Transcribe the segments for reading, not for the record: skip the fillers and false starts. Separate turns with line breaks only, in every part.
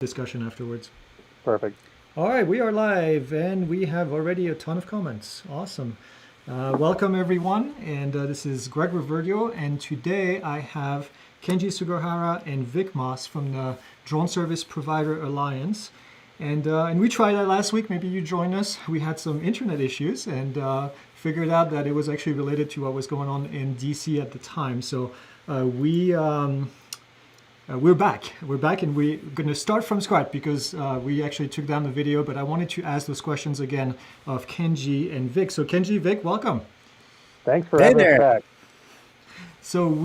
discussion afterwards.
Perfect.
All right, we are live and we have already a ton of comments. Awesome. Welcome everyone, and this is Greg Reverdio, and today I have Kenji Sugahara and Vic Moss from the Drone Service Provider Alliance. And we tried that last week. Maybe you joined us. We had some internet issues and figured out that it was actually related to what was going on in DC at the time. So we're back. We're back, and we're going to start from scratch because we actually took down the video. But I wanted to ask those questions again of Kenji and Vic. So Kenji, Vic, welcome.
Thanks for
Hey
having us
there.
back.
So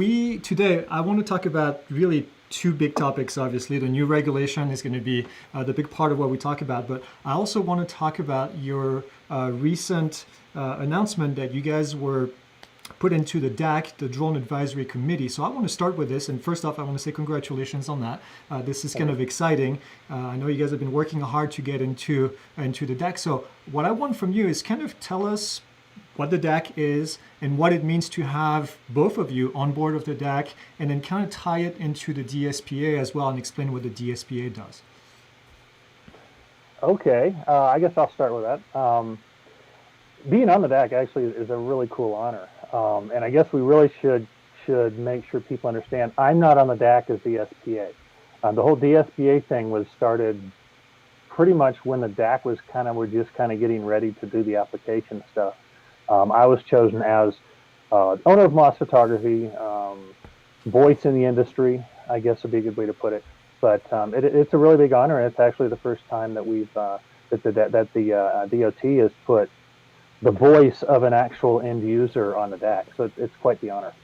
today I want to talk about really two big topics. Obviously, the new regulation is going to be the big part of what we talk about. But I also want to talk about your recent announcement that you guys were put into the DAC, the Drone Advisory Committee. So I want to start with this. And first off, I want to say congratulations on that. This is kind of exciting. I know you guys have been working hard to get into the DAC. So what I want from you is kind of tell us what the DAC is and what it means to have both of you on board of the DAC, and then kind of tie it into the DSPA as well and explain what the DSPA does.
Okay, I guess I'll start with that. Being on the DAC actually is a really cool honor. And I guess we really should make sure people understand I'm not on the DAC as DSPA. The whole DSPA thing was started pretty much when the DAC was we're just kind of getting ready to do the application stuff. I was chosen as owner of Moss Photography, voice in the industry, I guess would be a good way to put it. But it's a really big honor, and it's actually the first time that we've that the DOT has put the voice of an actual end user on the DAC. So it's quite the honor.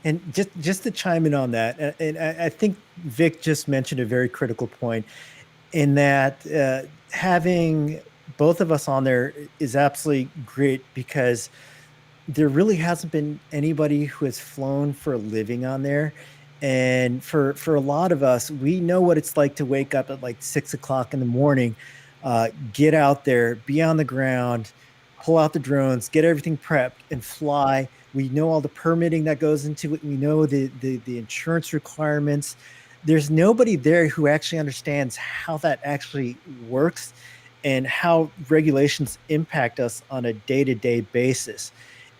And just to chime in on that, and I think Vic just mentioned a very critical point in that having both of us on there is absolutely great, because there really hasn't been anybody who has flown for a living on there. And for a lot of us, we know what it's like to wake up at like 6 o'clock in the morning, get out there, be on the ground, pull out the drones, get everything prepped and fly. We know all the permitting that goes into it. We know the insurance requirements. There's nobody there who actually understands how that actually works and how regulations impact us on a day-to-day basis.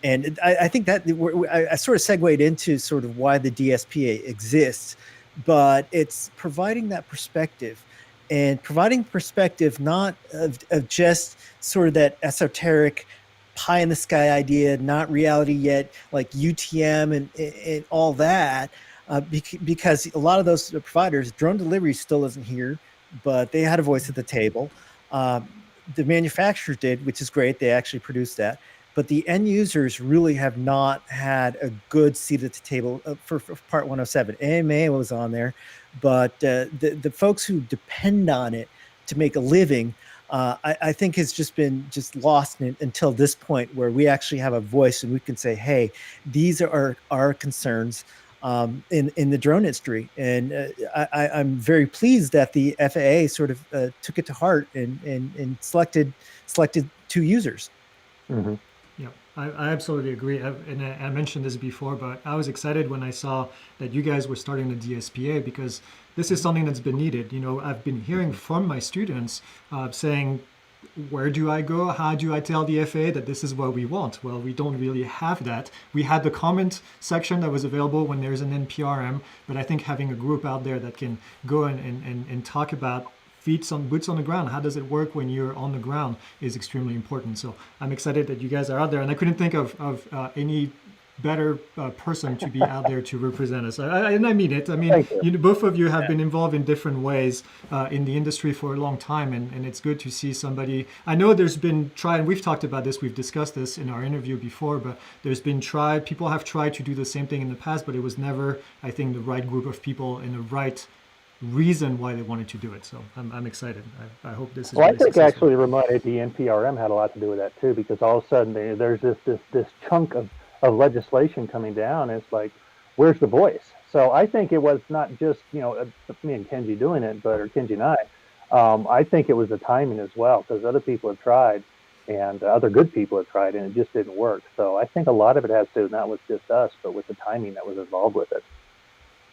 And I think that I sort of segued into sort of why the DSPA exists, but it's providing that perspective, and providing perspective not of just sort of that esoteric pie in the sky idea, not reality yet, like UTM and all that, because a lot of those providers, drone delivery still isn't here, but they had a voice at the table. The manufacturers did, which is great. They actually produced that. But the end users really have not had a good seat at the table for Part 107. AMA was on there, but the folks who depend on it to make a living, I think has just been lost until this point, where we actually have a voice and we can say, hey, these are our concerns in the drone industry. And I'm very pleased that the FAA sort of took it to heart and selected two users.
Mm-hmm.
Yeah, I absolutely agree. And I mentioned this before, but I was excited when I saw that you guys were starting the DSPA, because this is something that's been needed. You know, I've been hearing from my students saying, where do I go? How do I tell the FAA that this is what we want? Well, we don't really have that. We had the comment section that was available when there's an NPRM, but I think having a group out there that can go and talk about boots on the ground, how does it work when you're on the ground, is extremely important. So I'm excited that you guys are out there, and I couldn't think of any better person to be out there to represent us. And I mean it. I mean, both of you have been involved in different ways in the industry for a long time, and it's good to see somebody. I know there's been and we've talked about this, we've discussed this in our interview before, but there's been people have tried to do the same thing in the past, but it was never, I think, the right group of people and the right reason why they wanted to do it. So I'm excited. I hope this is
Well,
really
I think
successful.
actually remote AD NPRM had a lot to do with that too, because all of a sudden there's this chunk of legislation coming down. And it's like, where's the voice? So I think it was not just me and Kenji doing it, or Kenji and I think it was the timing as well, because other people have tried, and other good people have tried, and it just didn't work. So I think a lot of it has to do not with just us, but with the timing that was involved with it.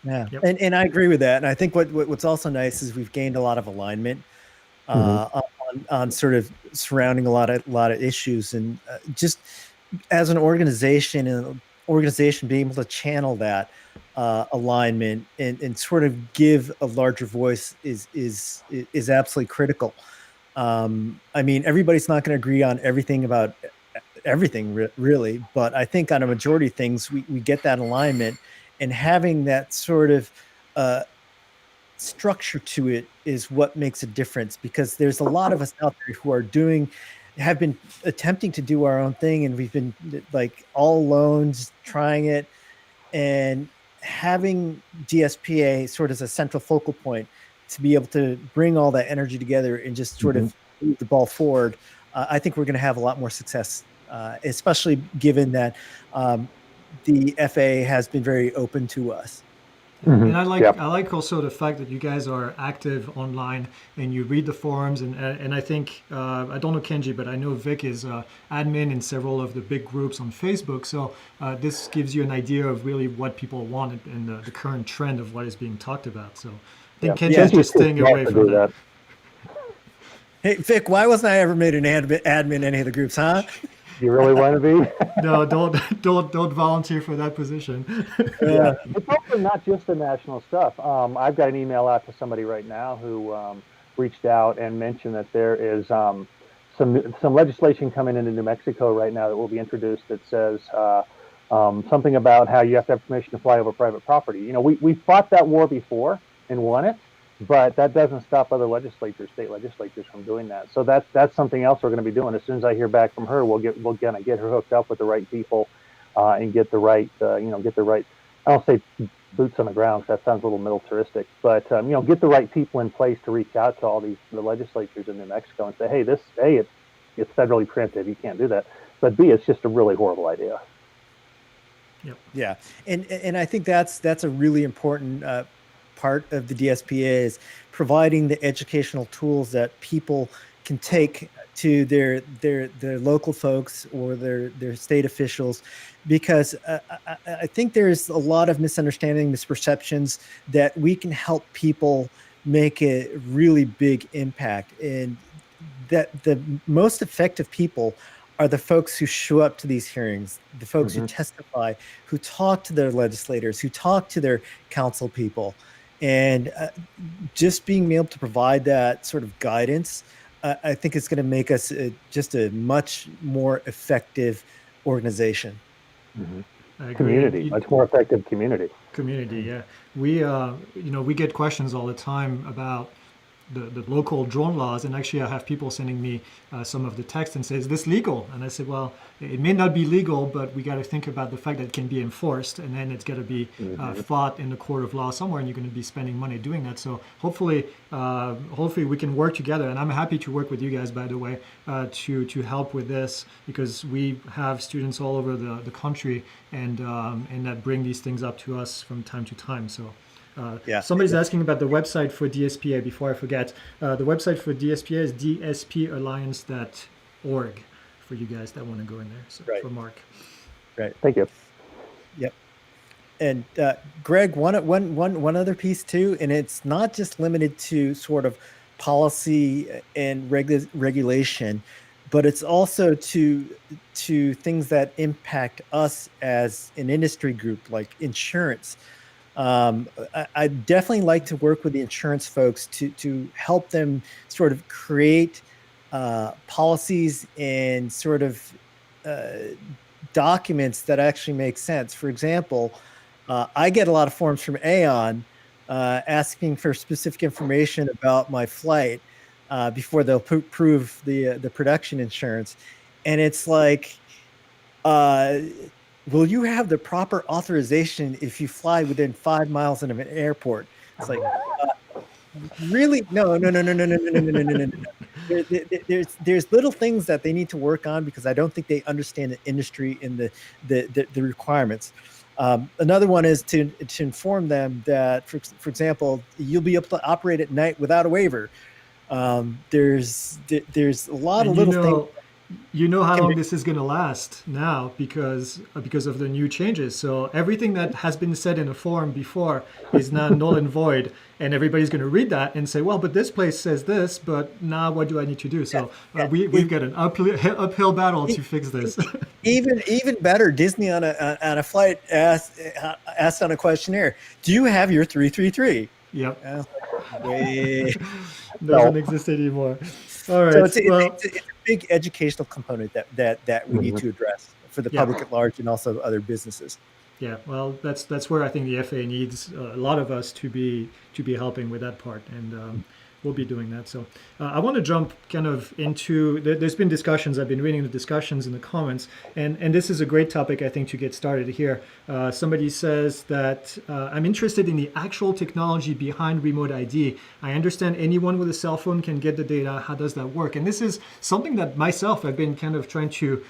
Yeah,
Yep.
and I agree with that. And I think what's also nice is we've gained a lot of alignment on sort of surrounding a lot of issues, and just as an organization being able to channel that alignment and sort of give a larger voice is absolutely critical. I mean, everybody's not going to agree on everything about everything really, but I think on a majority of things we get that alignment, and having that sort of uh, structure to it is what makes a difference, because there's a lot of us out there who have been attempting to do our own thing, and we've been like all alone just trying it, and having DSPA sort of as a central focal point to be able to bring all that energy together and just sort of move the ball forward. I think we're going to have a lot more success, especially given that the FAA has been very open to us.
And I like also the fact that you guys are active online and you read the forums, and I think I don't know Kenji, but I know Vic is admin in several of the big groups on Facebook. So this gives you an idea of really what people want and the current trend of what is being talked about. So I think Kenji is just staying away from that.
Hey Vic, why wasn't I ever made an admin in any of the groups, huh?
You really want to be?
No, don't volunteer for that position.
Yeah, it's also not just the national stuff. I've got an email out to somebody right now who reached out and mentioned that there is some legislation coming into New Mexico right now that will be introduced that says something about how you have to have permission to fly over private property. You know, we fought that war before and won it, but that doesn't stop other state legislatures from doing that. So that's something else we're going to be doing. As soon as I hear back from her, we'll gonna get her hooked up with the right people and get the right I don't say boots on the ground because that sounds a little militaristic, but get the right people in place to reach out to all the legislatures in New Mexico and say, hey, it's federally printed, you can't do that. But B, it's just a really horrible idea.
Yep.
Yeah, and I think that's a really important part of the DSPA is providing the educational tools that people can take to their local folks or their state officials, because I think there's a lot of misunderstanding, misperceptions that we can help people make a really big impact, and that the most effective people are the folks who show up to these hearings, the folks who testify, who talk to their legislators, who talk to their council people. And just being able to provide that sort of guidance, I think it's going to make us just a much more effective organization.
Community, much more effective community.
Community, yeah. We get questions all the time about the local drone laws, and actually I have people sending me some of the text and say, is this legal? And I said, well, it may not be legal, but we got to think about the fact that it can be enforced, and then it's got to be fought in the court of law somewhere, and you're going to be spending money doing that. So hopefully we can work together, and I'm happy to work with you guys, by the way, to help with this, because we have students all over the country and that bring these things up to us from time to time. So somebody's asking about the website for DSPA. Before I forget, the website for DSPA is dspalliance.org for you guys that want to go in there. So for Mark.
Right.
Thank you.
Yep. And Greg, one other piece too, and it's not just limited to sort of policy and regulation, but it's also to things that impact us as an industry group, like insurance. I definitely like to work with the insurance folks to help them sort of create policies and sort of documents that actually make sense. For example, I get a lot of forms from Aon asking for specific information about my flight before they'll approve the production insurance, and it's like, will you have the proper authorization if you fly within 5 miles of an airport? It's like, really? No. There's little things that they need to work on, because I don't think they understand the industry and the requirements. Another one is to inform them that, for example, you'll be able to operate at night without a waiver. There's a lot of little things.
you know how long this is going to last now because of the new changes. So everything that has been said in a forum before is now null and void, and everybody's going to read that and say, well, but this place says this, but now what do I need to do? So we've got an uphill battle to fix this.
Even better, Disney on a flight asked on a questionnaire, do you have your 333?
Yep.
Wait.
Doesn't exist anymore. All right.
So it's a big educational component that we need to address for the public at large and also other businesses.
Yeah, well, that's where I think the FAA needs a lot of us to be helping with that part, and we'll be doing that. So I want to jump kind of into. There's been discussions. I've been reading the discussions in the comments, and this is a great topic I think to get started here. Somebody says that I'm interested in the actual technology behind remote ID. I understand anyone with a cell phone can get the data. How does that work? And this is something that myself I've been kind of trying to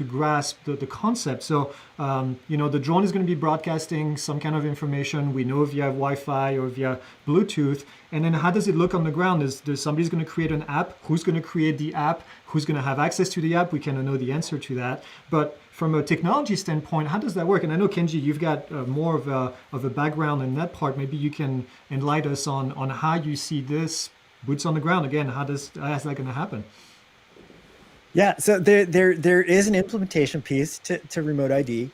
grasp the concept. So the drone is going to be broadcasting some kind of information. We know via Wi-Fi or via Bluetooth. And then how does it look on the ground? Is somebody's going to create an app? Who's going to create the app? Who's going to have access to the app? We kind of know the answer to that. But from a technology standpoint, how does that work? And I know, Kenji, you've got more of a background in that part. Maybe you can enlighten us on how you see this boots on the ground. Again, how's that going to happen?
Yeah, so there is an implementation piece to remote ID,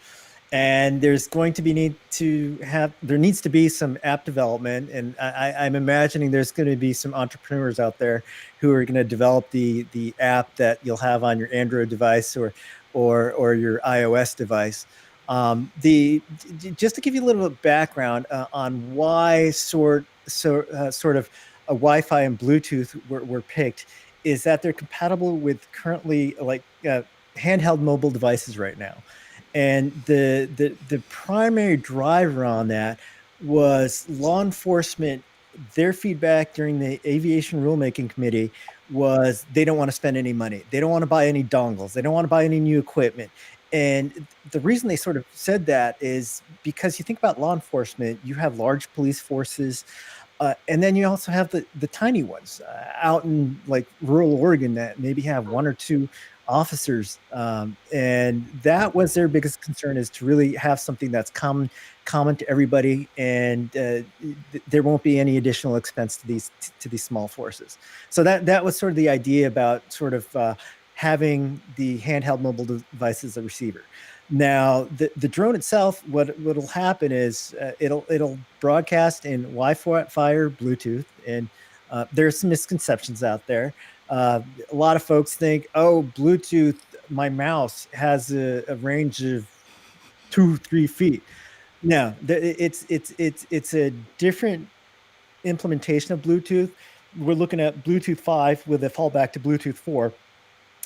and there's going to be there needs to be some app development, and I'm imagining there's going to be some entrepreneurs out there who are going to develop the app that you'll have on your Android device or your iOS device. Just to give you a little bit of background on why sort of a Wi-Fi and Bluetooth were picked, is that they're compatible with currently handheld mobile devices right now. And the primary driver on that was law enforcement. Their feedback during the aviation rulemaking committee was they don't want to spend any money. They don't want to buy any dongles. They don't want to buy any new equipment. And the reason they sort of said that is because you think about law enforcement, you have large police forces, and then you also have the tiny ones out in like rural Oregon that maybe have one or two officers. And that was their biggest concern, is to really have something that's common to everybody, and there won't be any additional expense to these small forces. So that was sort of the idea about sort of having the handheld mobile device as a receiver. Now, the drone itself, what'll happen is it'll broadcast in Wi-Fi or Bluetooth, and there's some misconceptions out there. A lot of folks think, oh, Bluetooth, my mouse has a range of 2-3 feet. No, it's a different implementation of Bluetooth. We're looking at Bluetooth 5 with a fallback to Bluetooth 4,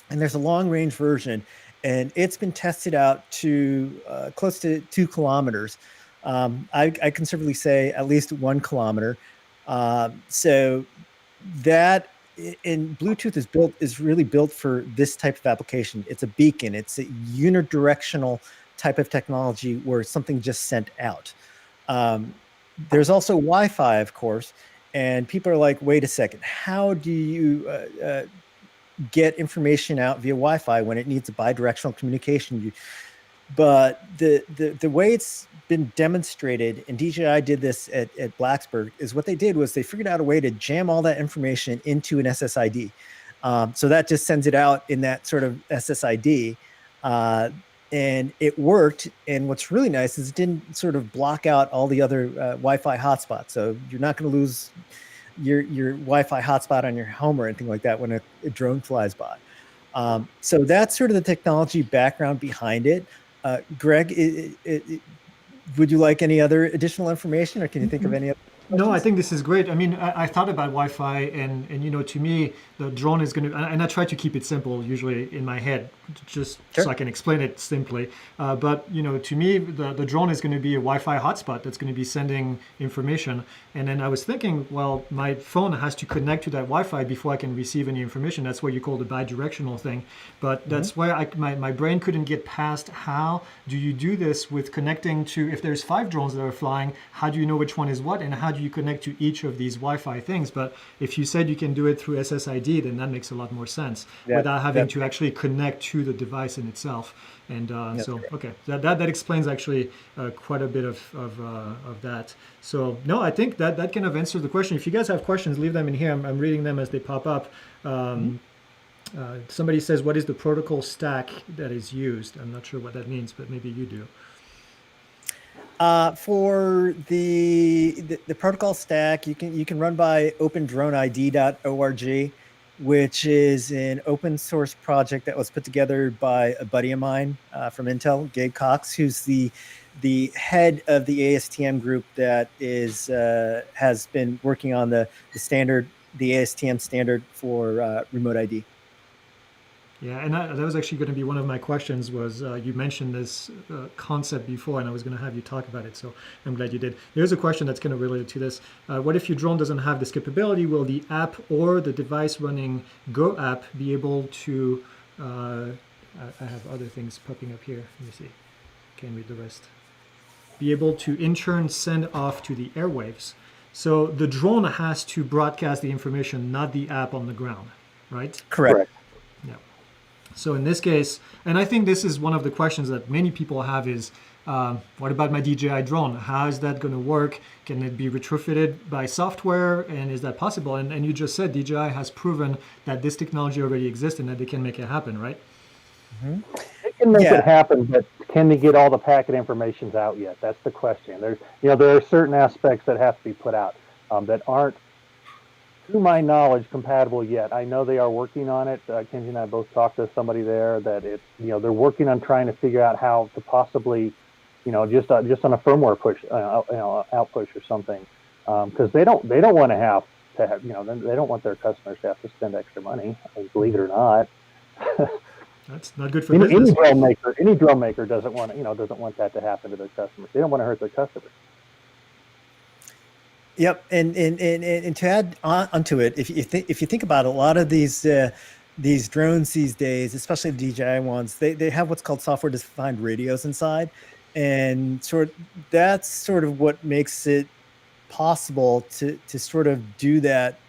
and there's a long range version. And it's been tested out to close to 2 kilometers. I conservatively say at least 1 kilometer. So that in Bluetooth is really built for this type of application. It's a beacon. It's a unidirectional type of technology where something just sent out. There's also Wi-Fi, of course, and people are like, wait a second, how do you get information out via Wi-Fi when it needs a bidirectional communication? But the way it's been demonstrated, and DJI did this at Blacksburg, is what they did was they figured out a way to jam all that information into an SSID. So that just sends it out in that sort of SSID, and it worked. And what's really nice is it didn't sort of block out all the other Wi-Fi hotspots. So you're not going to lose your Wi-Fi hotspot on your home or anything like that when a drone flies by. So that's sort of the technology background behind it. Greg, would you like any other additional information, or can you think of any other questions?
No, I think this is great. I mean, I thought about Wi-Fi, and to me, the drone is going to, and I try to keep it simple usually in my head. just
Sure.
so I can explain it simply. But to me, the drone is going to be a Wi-Fi hotspot that's going to be sending information. And then I was thinking, well, my phone has to connect to that Wi-Fi before I can receive any information. That's what you call the bidirectional thing. But that's where my brain couldn't get past how do you do this with connecting to, if there's 5 drones that are flying, how do you know which one is what, and how do you connect to each of these Wi-Fi things? But if you said you can do it through SSID, then that makes a lot more sense without having to actually connect to the device in itself. And so, okay, that explains actually quite a bit of that. So, no, I think that kind of answers the question. If you guys have questions, leave them in here. I'm reading them as they pop up. Somebody says, what is the protocol stack that is used? I'm not sure what that means, but maybe you do.
For the protocol stack, you can run by opendroneid.org, which is an open source project that was put together by a buddy of mine from Intel, Gabe Cox, who's the head of the ASTM group that has been working on the ASTM standard for remote ID.
Yeah, and that was actually going to be one of my questions was you mentioned this concept before, and I was going to have you talk about it, so I'm glad you did. There's a question that's kind of related to this. What if your drone doesn't have this capability? Will the app or the device running Go app be able to, I have other things popping up here. Let me see. Can't read the rest. Be able to in turn send off to the airwaves. So the drone has to broadcast the information, not the app on the ground, right?
Correct.
Yeah. So in this case, and I think this is one of the questions that many people have is, what about my DJI drone? How is that going to work? Can it be retrofitted by software? And is that possible? And you just said DJI has proven that this technology already exists and that they can make it happen, right?
They can make it happen, but can they get all the packet informations out yet? That's the question. There are certain aspects that have to be put out that aren't, to my knowledge, compatible yet. I know they are working on it. Kenji and I both talked to somebody there that they're working on trying to figure out how to possibly, just on a firmware push, out push or something, because they don't want to have, they don't want their customers to have to spend extra money, believe it or not.
That's not good for business.
Any drone maker doesn't want that to happen to their customers. They don't want to hurt their customers.
Yep, and to add onto it, if you think about it, a lot of these drones these days, especially the DJI ones, they have what's called software-defined radios inside, and that's sort of what makes it possible to sort of do that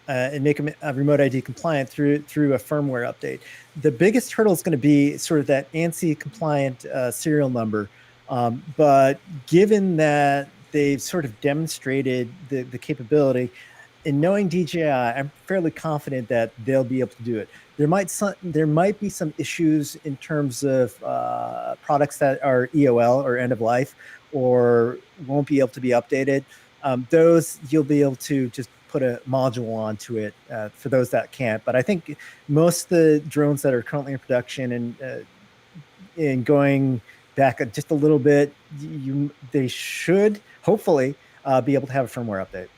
and make them remote ID compliant through a firmware update. The biggest hurdle is going to be sort of that ANSI compliant serial number, but given that they've sort of demonstrated the capability, in knowing DJI, I'm fairly confident that they'll be able to do it. There might be some issues in terms of products that are EOL or end of life or won't be able to be updated. Those you'll be able to just put a module onto it for those that can't. But I think most of the drones that are currently in production and going back just a little bit, they should hopefully be able to have a firmware update.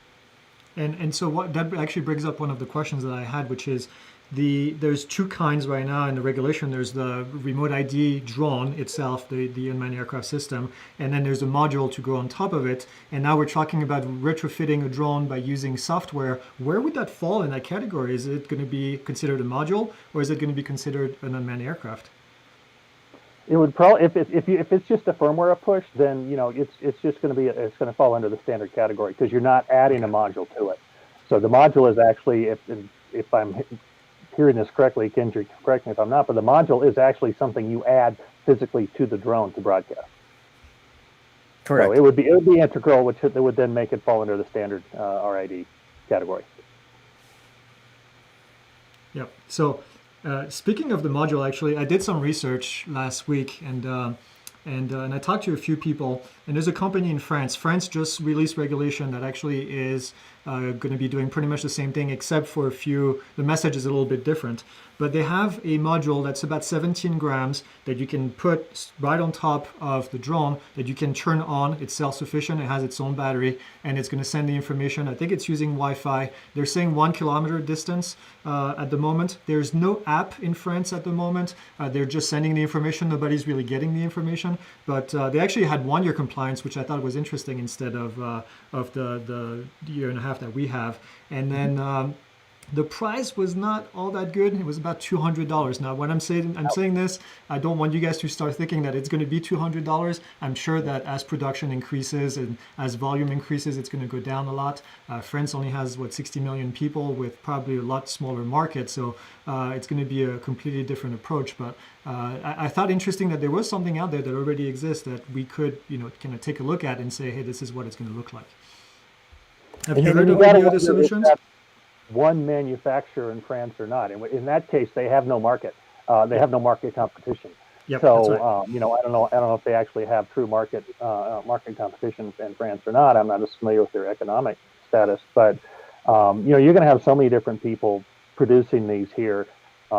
And so what that actually brings up one of the questions that I had, which is there's 2 kinds right now in the regulation. There's the remote ID drone itself, the unmanned aircraft system, and then there's a module to go on top of it. And now we're talking about retrofitting a drone by using software. Where would that fall in that category? Is it going to be considered a module, or is it going to be considered an unmanned aircraft?
It would probably, if it's just a firmware push, then it's just going to fall under the standard category because you're not adding a module to it. So the module is actually, if I'm hearing this correctly, Kenji, correct me if I'm not, but the module is actually something you add physically to the drone to broadcast.
Correct.
So it would be integral, which would then make it fall under the standard RID category.
Yep. So speaking of the module, actually, I did some research last week, and And I talked to a few people, and there's a company in France. France just released regulation that actually is going to be doing pretty much the same thing, except for a few. The message is a little bit different, but they have a module that's about 17 grams that you can put right on top of the drone that you can turn on. It's self-sufficient. It has its own battery, and it's going to send the information. I think it's using Wi-Fi. They're saying 1 kilometer distance at the moment. There's no app in France at the moment. They're just sending the information. Nobody's really getting the information, but they actually had 1 year compliance, which I thought was interesting instead of the year and a half that we have. And then the price was not all that good. It was about $200. Now, when I'm saying this, I don't want you guys to start thinking that it's going to be $200. I'm sure that as production increases and as volume increases, it's going to go down a lot. France only has 60 million people with probably a lot smaller market, so it's going to be a completely different approach. But I thought interesting that there was something out there that already exists that we could, kind of take a look at and say, hey, this is what it's going to look like. Have you heard of any other solutions?
One manufacturer in France or not. And in that case, they have no market. They have no market competition.
Yep,
so,
that's right.
I don't know if they actually have true market competition in France or not. I'm not as familiar with their economic status, but you're going to have so many different people producing these here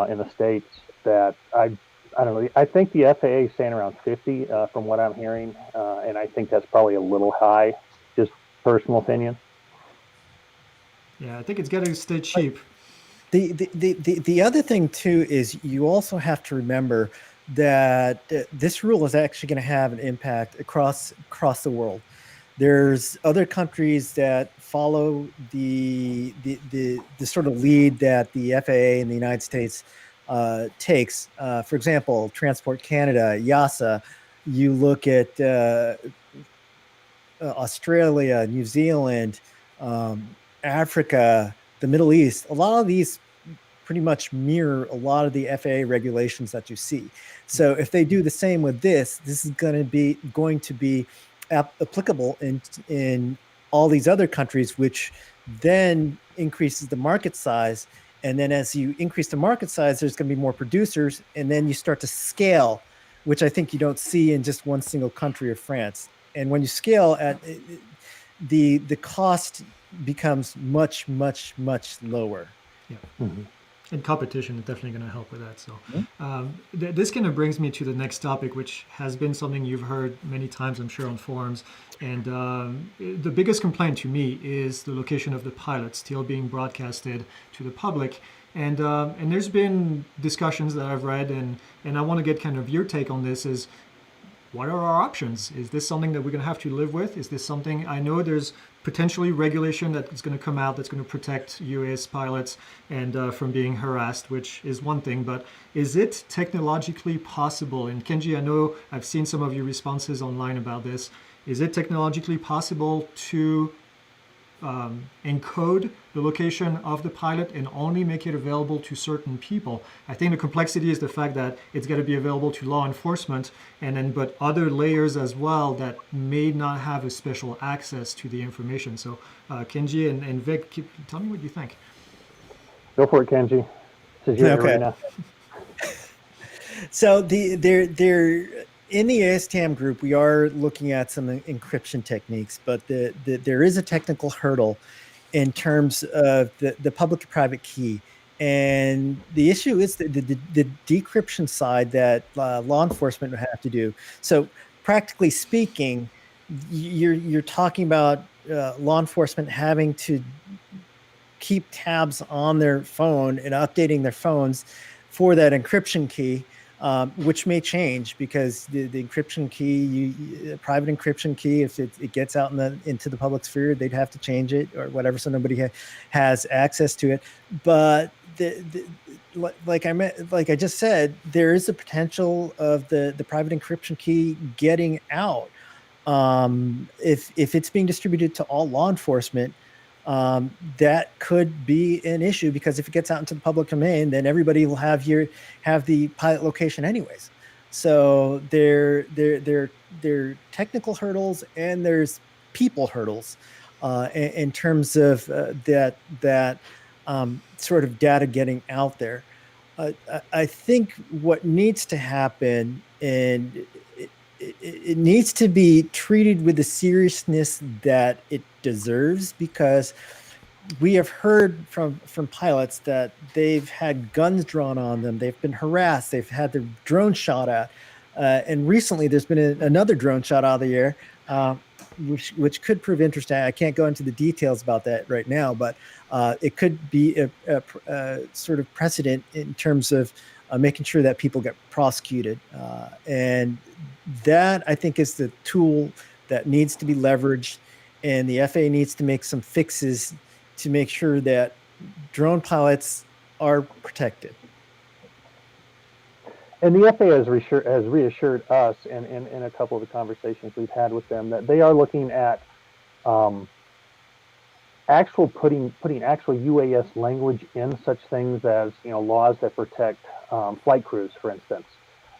in the States that I don't know. I think the FAA is saying around 50 from what I'm hearing, and I think that's probably a little high. Just personal opinion.
Yeah, I think it's got to stay cheap.
The other thing too is you also have to remember that this rule is actually going to have an impact across the world. There's other countries that follow the sort of lead that the FAA in the United States takes. For example, Transport Canada, YASA. You look at Australia, New Zealand, Africa, the Middle East. A lot of these pretty much mirror a lot of the FAA regulations that you see. So if they do the same with this is going to be applicable in all these other countries, which then increases the market size. And then as you increase the market size, there's going to be more producers, and then you start to scale, which I think you don't see in just one single country of France. And when you scale at the cost becomes much, much, much lower.
Yeah. Mm-hmm. And competition is definitely going to help with that. So this kind of brings me to the next topic, which has been something you've heard many times, I'm sure, on forums. And the biggest complaint to me is the location of the pilot still being broadcasted to the public. And there's been discussions that I've read, and I want to get kind of your take on this is, what are our options? Is this something that we're going to have to live with? Is this something, I know there's potentially regulation that is going to come out that's going to protect US pilots and from being harassed, which is one thing, but is it technologically possible? And Kenji, I know I've seen some of your responses online about this. Is it technologically possible to encode the location of the pilot and only make it available to certain people? I think the complexity is the fact that it's got to be available to law enforcement, but other layers as well that may not have a special access to the information. So Kenji and Vic, tell me what you think.
Go for it, Kenji. This is your arena.
So in the ASTM group, we are looking at some encryption techniques, but there is a technical hurdle in terms of the public-to-private key. And the issue is the decryption side that law enforcement would have to do. So practically speaking, you're talking about law enforcement having to keep tabs on their phone and updating their phones for that encryption key. Which may change because the encryption key, private encryption key, if it gets out into the public sphere, they'd have to change it or whatever, so nobody has access to it. But like I just said, there is a potential of the private encryption key getting out. If it's being distributed to all law enforcement, that could be an issue, because if it gets out into the public domain, then everybody will have the pilot location anyways. So there are technical hurdles and there's people hurdles in terms of that sort of data getting out there. I think what needs to happen, and it needs to be treated with the seriousness that it deserves, because we have heard from pilots that they've had guns drawn on them, they've been harassed, they've had their drone shot at, and recently there's been another drone shot out of the air, which could prove interesting. I can't go into the details about that right now, but it could be a sort of precedent in terms of making sure that people get prosecuted, and that, I think, is the tool that needs to be leveraged, and the FAA needs to make some fixes to make sure that drone pilots are protected.
And the FAA has reassured us, and in a couple of the conversations we've had with them, that they are looking at putting actual UAS language in such things as, you know, laws that protect flight crews, for instance.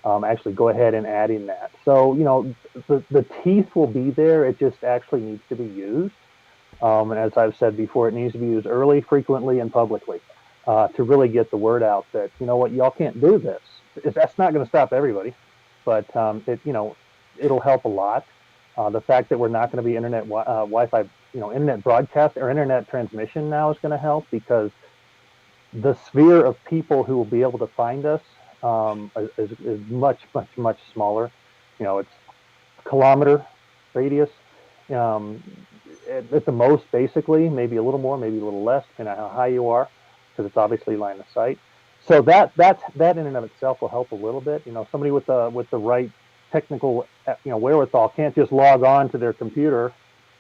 Actually go ahead and add in that. So, you know, the teeth will be there. It just actually needs to be used. And as I've said before, it needs to be used early, frequently, and publicly to really get the word out that, you know what, y'all can't do this. That's not going to stop everybody, but it'll help a lot. The fact that we're not going to be internet Wi-Fi, internet broadcast or internet transmission now is going to help, because the sphere of people who will be able to find us is much smaller. You know, it's a kilometer radius at the most, basically, maybe a little more, maybe a little less, depending on how high you are, because it's obviously line of sight. So that in and of itself will help a little bit. You know, somebody with the right technical wherewithal can't just log on to their computer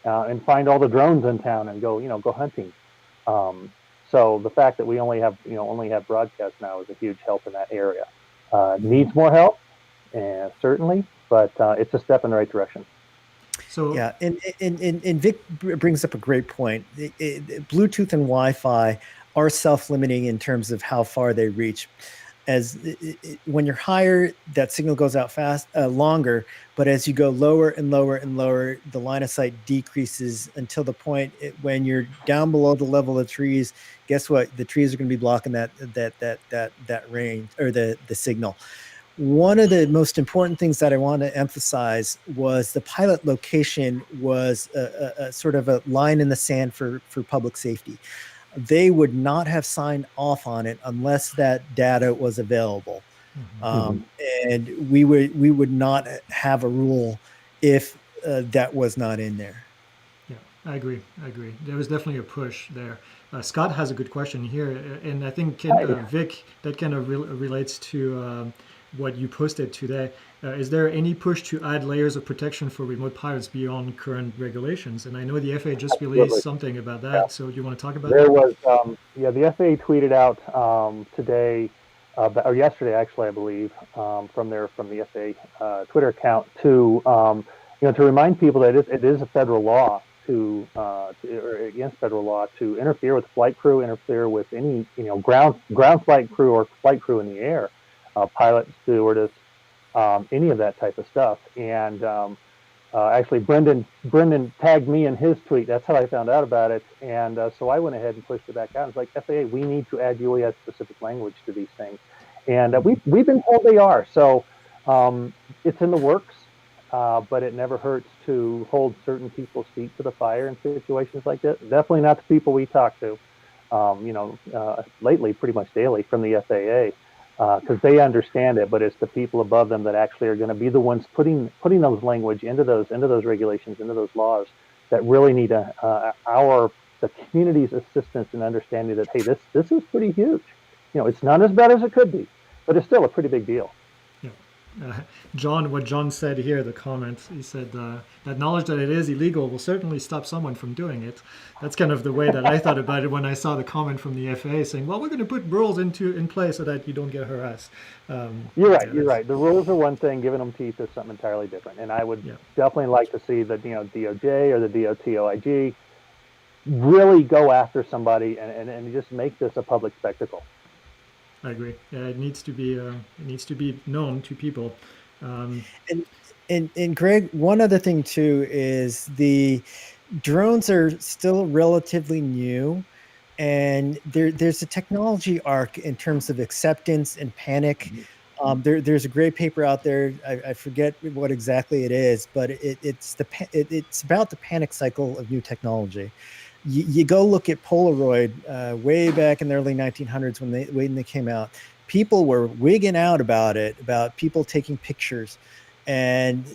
and find all the drones in town and go hunting. So the fact that we only have broadcast now is a huge help in that area. Needs more help, and certainly, but it's a step in the right direction.
So yeah, and Vic brings up a great point. Bluetooth and Wi-Fi are self-limiting in terms of how far they reach. When you're higher, that signal goes out longer, but as you go lower and lower and lower, the line of sight decreases until the point when you're down below the level of trees. Guess what? The trees are going to be blocking that range, or the signal. One of the most important things that I want to emphasize was the pilot location was a sort of a line in the sand for public safety. They would not have signed off on it unless that data was available. And we would not have a rule if that was not in there.
Yeah, I agree. There was definitely a push there. Scott has a good question here, and I think Vic, that kind of relates to what you posted today. Is there any push to add layers of protection for remote pilots beyond current regulations? And I know the FAA just released something about that. Yeah. So do you want to talk about that?
There was, the FAA tweeted out today, or yesterday actually, I believe, from the FAA Twitter account to remind people that it is a federal law or against federal law to interfere with flight crew, interfere with any ground flight crew or flight crew in the air, pilot, stewardess. Any of that type of stuff. And actually, Brendan tagged me in his tweet. That's how I found out about it. And so I went ahead and pushed it back out. It's like, FAA, we need to add UAS-specific language to these things. And we've been told they are. So it's in the works, but it never hurts to hold certain people's feet to the fire in situations like this. Definitely not the people we talk to, lately, pretty much daily, from the FAA. Because they understand it, but it's the people above them that actually are going to be the ones putting those language into those regulations, into those laws, that really need the community's assistance in understanding that, hey, this is pretty huge. It's not as bad as it could be, but it's still a pretty big deal.
What John said here, the comment, he said that knowledge that it is illegal will certainly stop someone from doing it. That's kind of the way that I thought about it when I saw the comment from the FAA saying, well, we're going to put rules in place so that you don't get harassed.
You're right. The rules are one thing, giving them teeth is something entirely different. And I would definitely like to see the DOJ or the DOTOIG really go after somebody and just make this a public spectacle.
I agree. Yeah, it needs to be known to people.
And Greg, one other thing too is the drones are still relatively new, and there's a technology arc in terms of acceptance and panic. There's a great paper out there. I forget what exactly it is, but it's about the panic cycle of new technology. You go look at Polaroid way back in the early 1900s when they came out. People were wigging out about it, about people taking pictures, and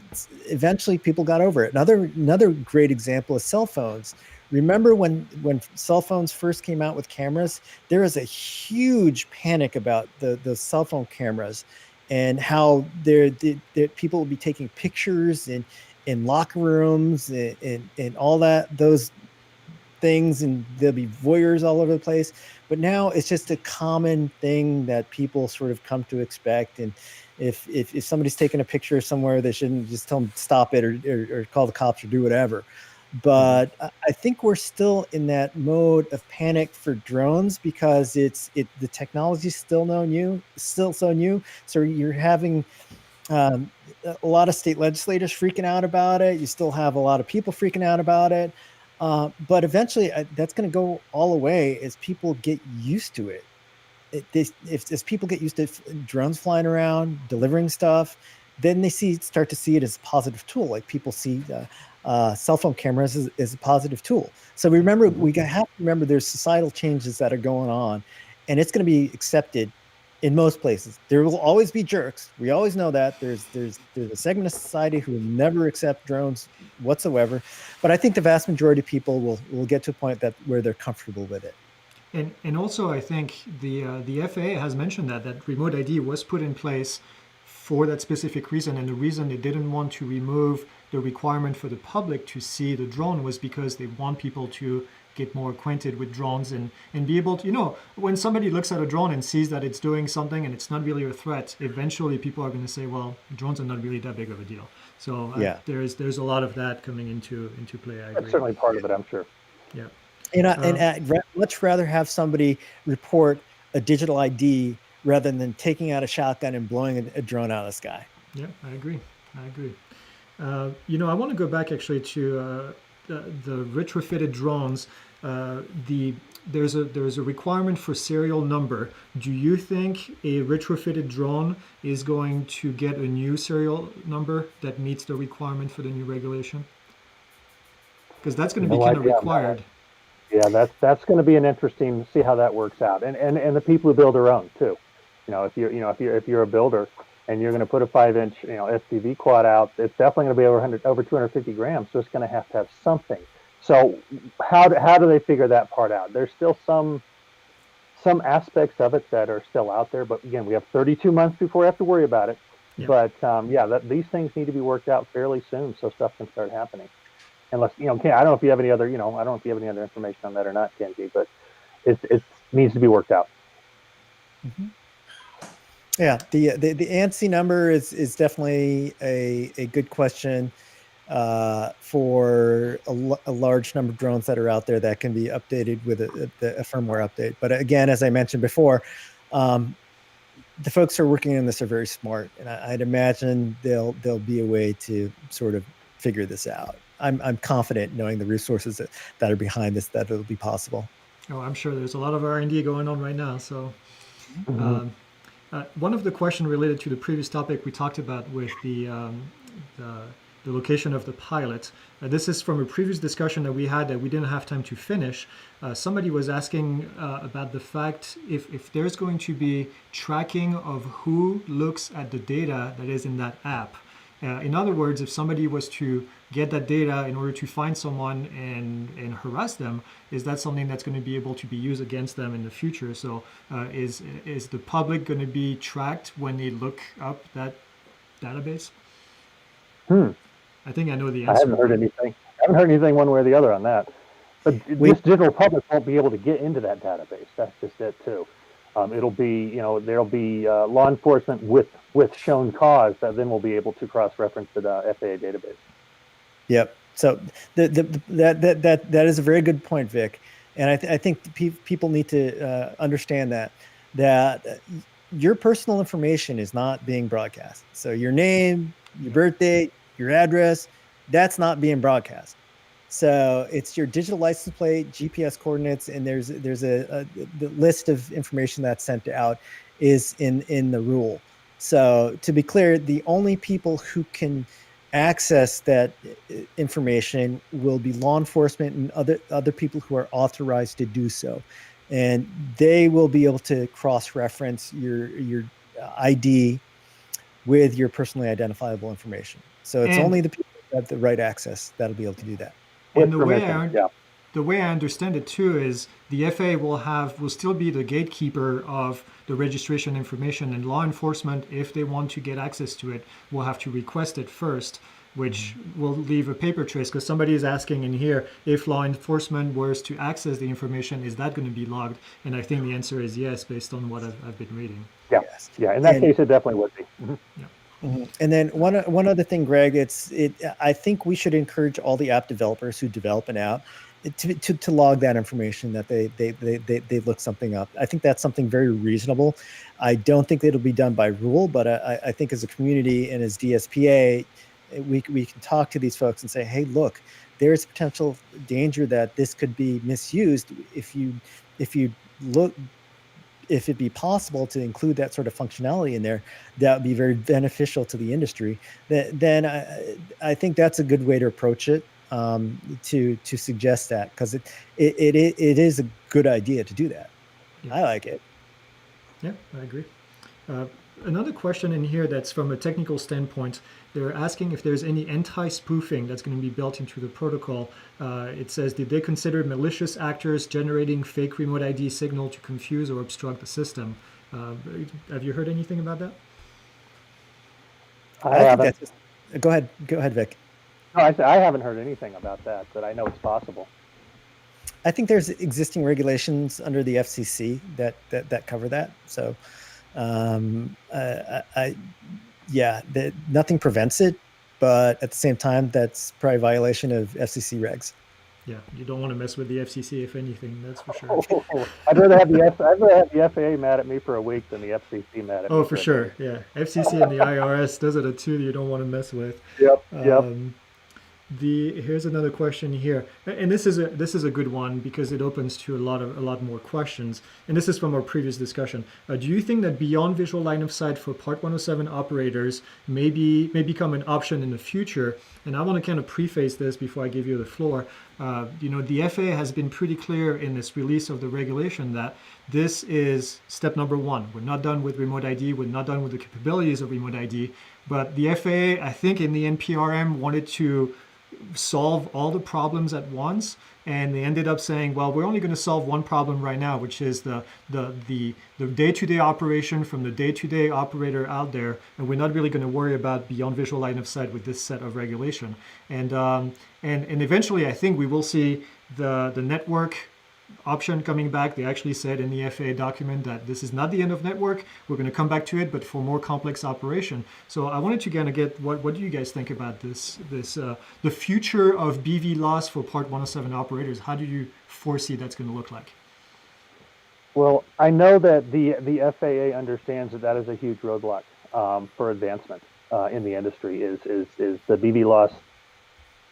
eventually people got over it. Another great example is cell phones. Remember when cell phones first came out with cameras, there was a huge panic about the cell phone cameras and how people would be taking pictures in locker rooms and all those things, and there'll be voyeurs all over the place. But now it's just a common thing that people sort of come to expect. And if somebody's taking a picture somewhere, they shouldn't just tell them to stop it or call the cops or do whatever. But I think we're still in that mode of panic for drones because the technology is still so new. So you're having a lot of state legislators freaking out about it. You still have a lot of people freaking out about it. But eventually that's going to go all away as people get used to it. As people get used to drones flying around, delivering stuff, then they start to see it as a positive tool. Like people see cell phone cameras as a positive tool. So we have to remember there's societal changes that are going on, and it's going to be accepted in most places. There will always be jerks. We always know that. There's a segment of society who will never accept drones whatsoever. But I think the vast majority of people will get to a point where they're comfortable with it.
And also, I think the FAA has mentioned that remote ID was put in place for that specific reason, and the reason they didn't want to remove the requirement for the public to see the drone was because they want people to get more acquainted with drones and be able to, when somebody looks at a drone and sees that it's doing something and it's not really a threat, eventually people are going to say, well, drones are not really that big of a deal. So there's a lot of that coming into play. I agree.
That's certainly part of it, I'm sure.
Yeah.
And I'd much rather have somebody report a digital ID rather than taking out a shotgun and blowing a drone out of the sky.
Yeah, I agree. I want to go back actually to the retrofitted drones. There's a requirement for serial number. Do you think a retrofitted drone is going to get a new serial number that meets the requirement for the new regulation? Because that's going to be kind of required.
Yeah, that's going to be an interesting to see how that works out, and the people who build their own too. If you're a builder and you're going to put a 5-inch FPV quad out, it's definitely going to be over 250 grams. So it's going to have something. So how do they figure that part out? There's still some aspects of it that are still out there, but again, we have 32 months before we have to worry about it. Yeah. But these things need to be worked out fairly soon so stuff can start happening. Unless I don't know if you have any other I don't know if you have any other information on that or not, Kenji, but it needs to be worked out.
Mm-hmm. Yeah, the ANSI number is definitely a good question for a large number of drones that are out there that can be updated with a firmware update. But again, as I mentioned before, the folks who are working on this are very smart, and I'd imagine there'll be a way to sort of figure this out. I'm confident, knowing the resources that are behind this, that it'll be possible.
Oh, I'm sure there's a lot of R&D going on right now. So. Mm-hmm. One of the questions related to the previous topic we talked about with the location of the pilot. This is from a previous discussion that we had that we didn't have time to finish. Somebody was asking about the fact if there's going to be tracking of who looks at the data that is in that app. In other words, if somebody was to get that data in order to find someone and harass them, is that something that's going to be able to be used against them in the future? So is the public going to be tracked when they look up that database? I think I know the answer.
I haven't heard anything one way or the other on that. But this general public won't be able to get into that database. That's just it too. It'll be, there'll be law enforcement with shown cause that then will be able to cross-reference the FAA database.
Yep. So that is a very good point, Vic. And I think people need to understand that your personal information is not being broadcast. So your name, your birth date, your address, that's not being broadcast. So it's your digital license plate, GPS coordinates, and there's the list of information that's sent out is in the rule. So to be clear, the only people who can access that information will be law enforcement and other people who are authorized to do so, and they will be able to cross-reference your ID with your personally identifiable information. So it's
And
only the people who have the right access that'll be able to do that.
and
With permission, yeah.
the way I understand it too is the FAA will still be the gatekeeper of the registration information, and law enforcement, if they want to get access to it, will have to request it first, which will leave a paper trace, because somebody is asking in here, if law enforcement were to access the information, is that going to be logged? And I think the answer is yes, based on what I've been reading.
Yeah,
Yes.
yeah. In that case, it definitely would be.
And then one other thing, Greg, I think we should encourage all the app developers who develop an app to log that information that they look something up. I think that's something very reasonable. I don't think it'll be done by rule, but I think as a community and as DSPA, we can talk to these folks and say, hey, look, there's potential danger that this could be misused if you look. If it'd be possible to include that sort of functionality in there, that would be very beneficial to the industry. Then I think that's a good way to approach it, to suggest that, because it is a good idea to do that.
Yeah.
I like it.
Yeah, I agree. Another question in here that's from a technical standpoint, they're asking if there's any anti-spoofing that's going to be built into the protocol. It says, did they consider malicious actors generating fake remote ID signal to confuse or obstruct the system? Have you heard anything about that?
I haven't.
Go ahead, Vic.
No, I haven't heard anything about that, but I know it's possible.
I think there's existing regulations under the FCC that cover that. So, nothing prevents it, but at the same time, that's probably a violation of FCC regs.
Yeah, you don't want to mess with the FCC, if anything, that's for sure.
I'd rather have the FAA mad at me for a week than the FCC mad at me.
Oh, for sure. Yeah, FCC and the IRS, those are the two that you don't want to mess with.
Yep.
Here's another question here, and this is a good one because it opens to a lot more questions. And this is from our previous discussion. Do you think that beyond visual line of sight for Part 107 operators may become an option in the future? And I want to kind of preface this before I give you the floor. The FAA has been pretty clear in this release of the regulation that this is step number one. We're not done with remote ID. We're not done with the capabilities of remote ID. But the FAA, I think, in the NPRM wanted to solve all the problems at once, and they ended up saying, well, we're only going to solve one problem right now, which is the day-to-day operation from the day-to-day operator out there, and we're not really going to worry about beyond visual line of sight with this set of regulation. And eventually I think we will see the network option coming back. They actually said in the FAA document that this is not the end of network. We're going to come back to it, but for more complex operation. So I wanted to kind of get what do you guys think about this the future of BVLOS for Part 107 operators? How do you foresee that's going to look like?
Well, I know that the FAA understands that is a huge roadblock for advancement in the industry is the BVLOS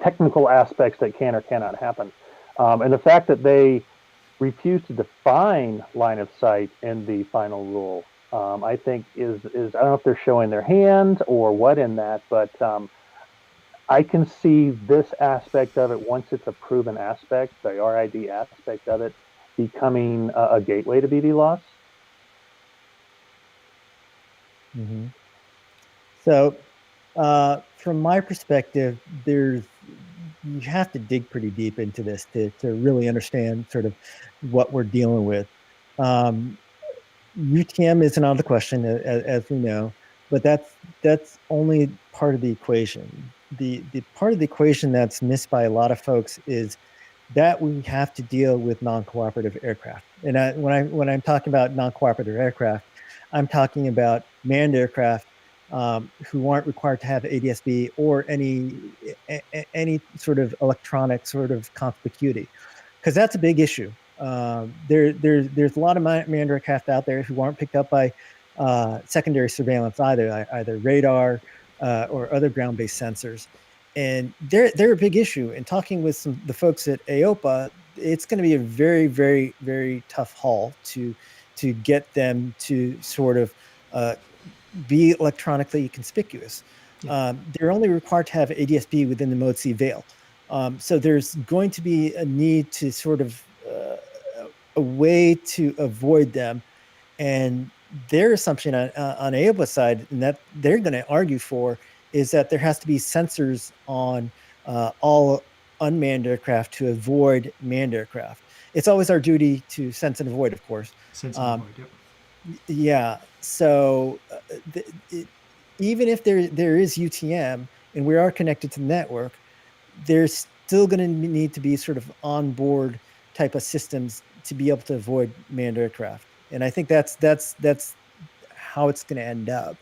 technical aspects that can or cannot happen. And the fact that they refuse to define line of sight in the final rule, I think is I don't know if they're showing their hand or what in that, but I can see this aspect of it, once it's a proven aspect, the RID aspect of it, becoming a gateway to BVLOS.
Mm-hmm. So from my perspective, you have to dig pretty deep into this to really understand sort of what we're dealing with. UTM isn't out of the question, as we know, but that's only part of the equation. The part of the equation that's missed by a lot of folks is that we have to deal with non-cooperative aircraft. And when I'm talking about non-cooperative aircraft, I'm talking about manned aircraft who aren't required to have ADSB or any sort of electronic sort of conspicuity, because that's a big issue. There's a lot of manned aircraft out there who aren't picked up by secondary surveillance either radar or other ground-based sensors, and they're a big issue. And talking with the folks at AOPA, it's going to be a very, very, very tough haul to get them to sort of be electronically conspicuous.
Yeah.
They're only required to have ADS-B within the Mode C veil. So there's going to be a need to sort of a way to avoid them. And their assumption on AOPA's side, and that they're going to argue for, is that there has to be sensors on all unmanned aircraft to avoid manned aircraft. It's always our duty to sense and avoid, of course.
Sense and avoid, yep.
Yeah. So even if there is UTM and we are connected to the network, there's still going to need to be sort of onboard type of systems to be able to avoid manned aircraft. And I think that's how it's going to end up.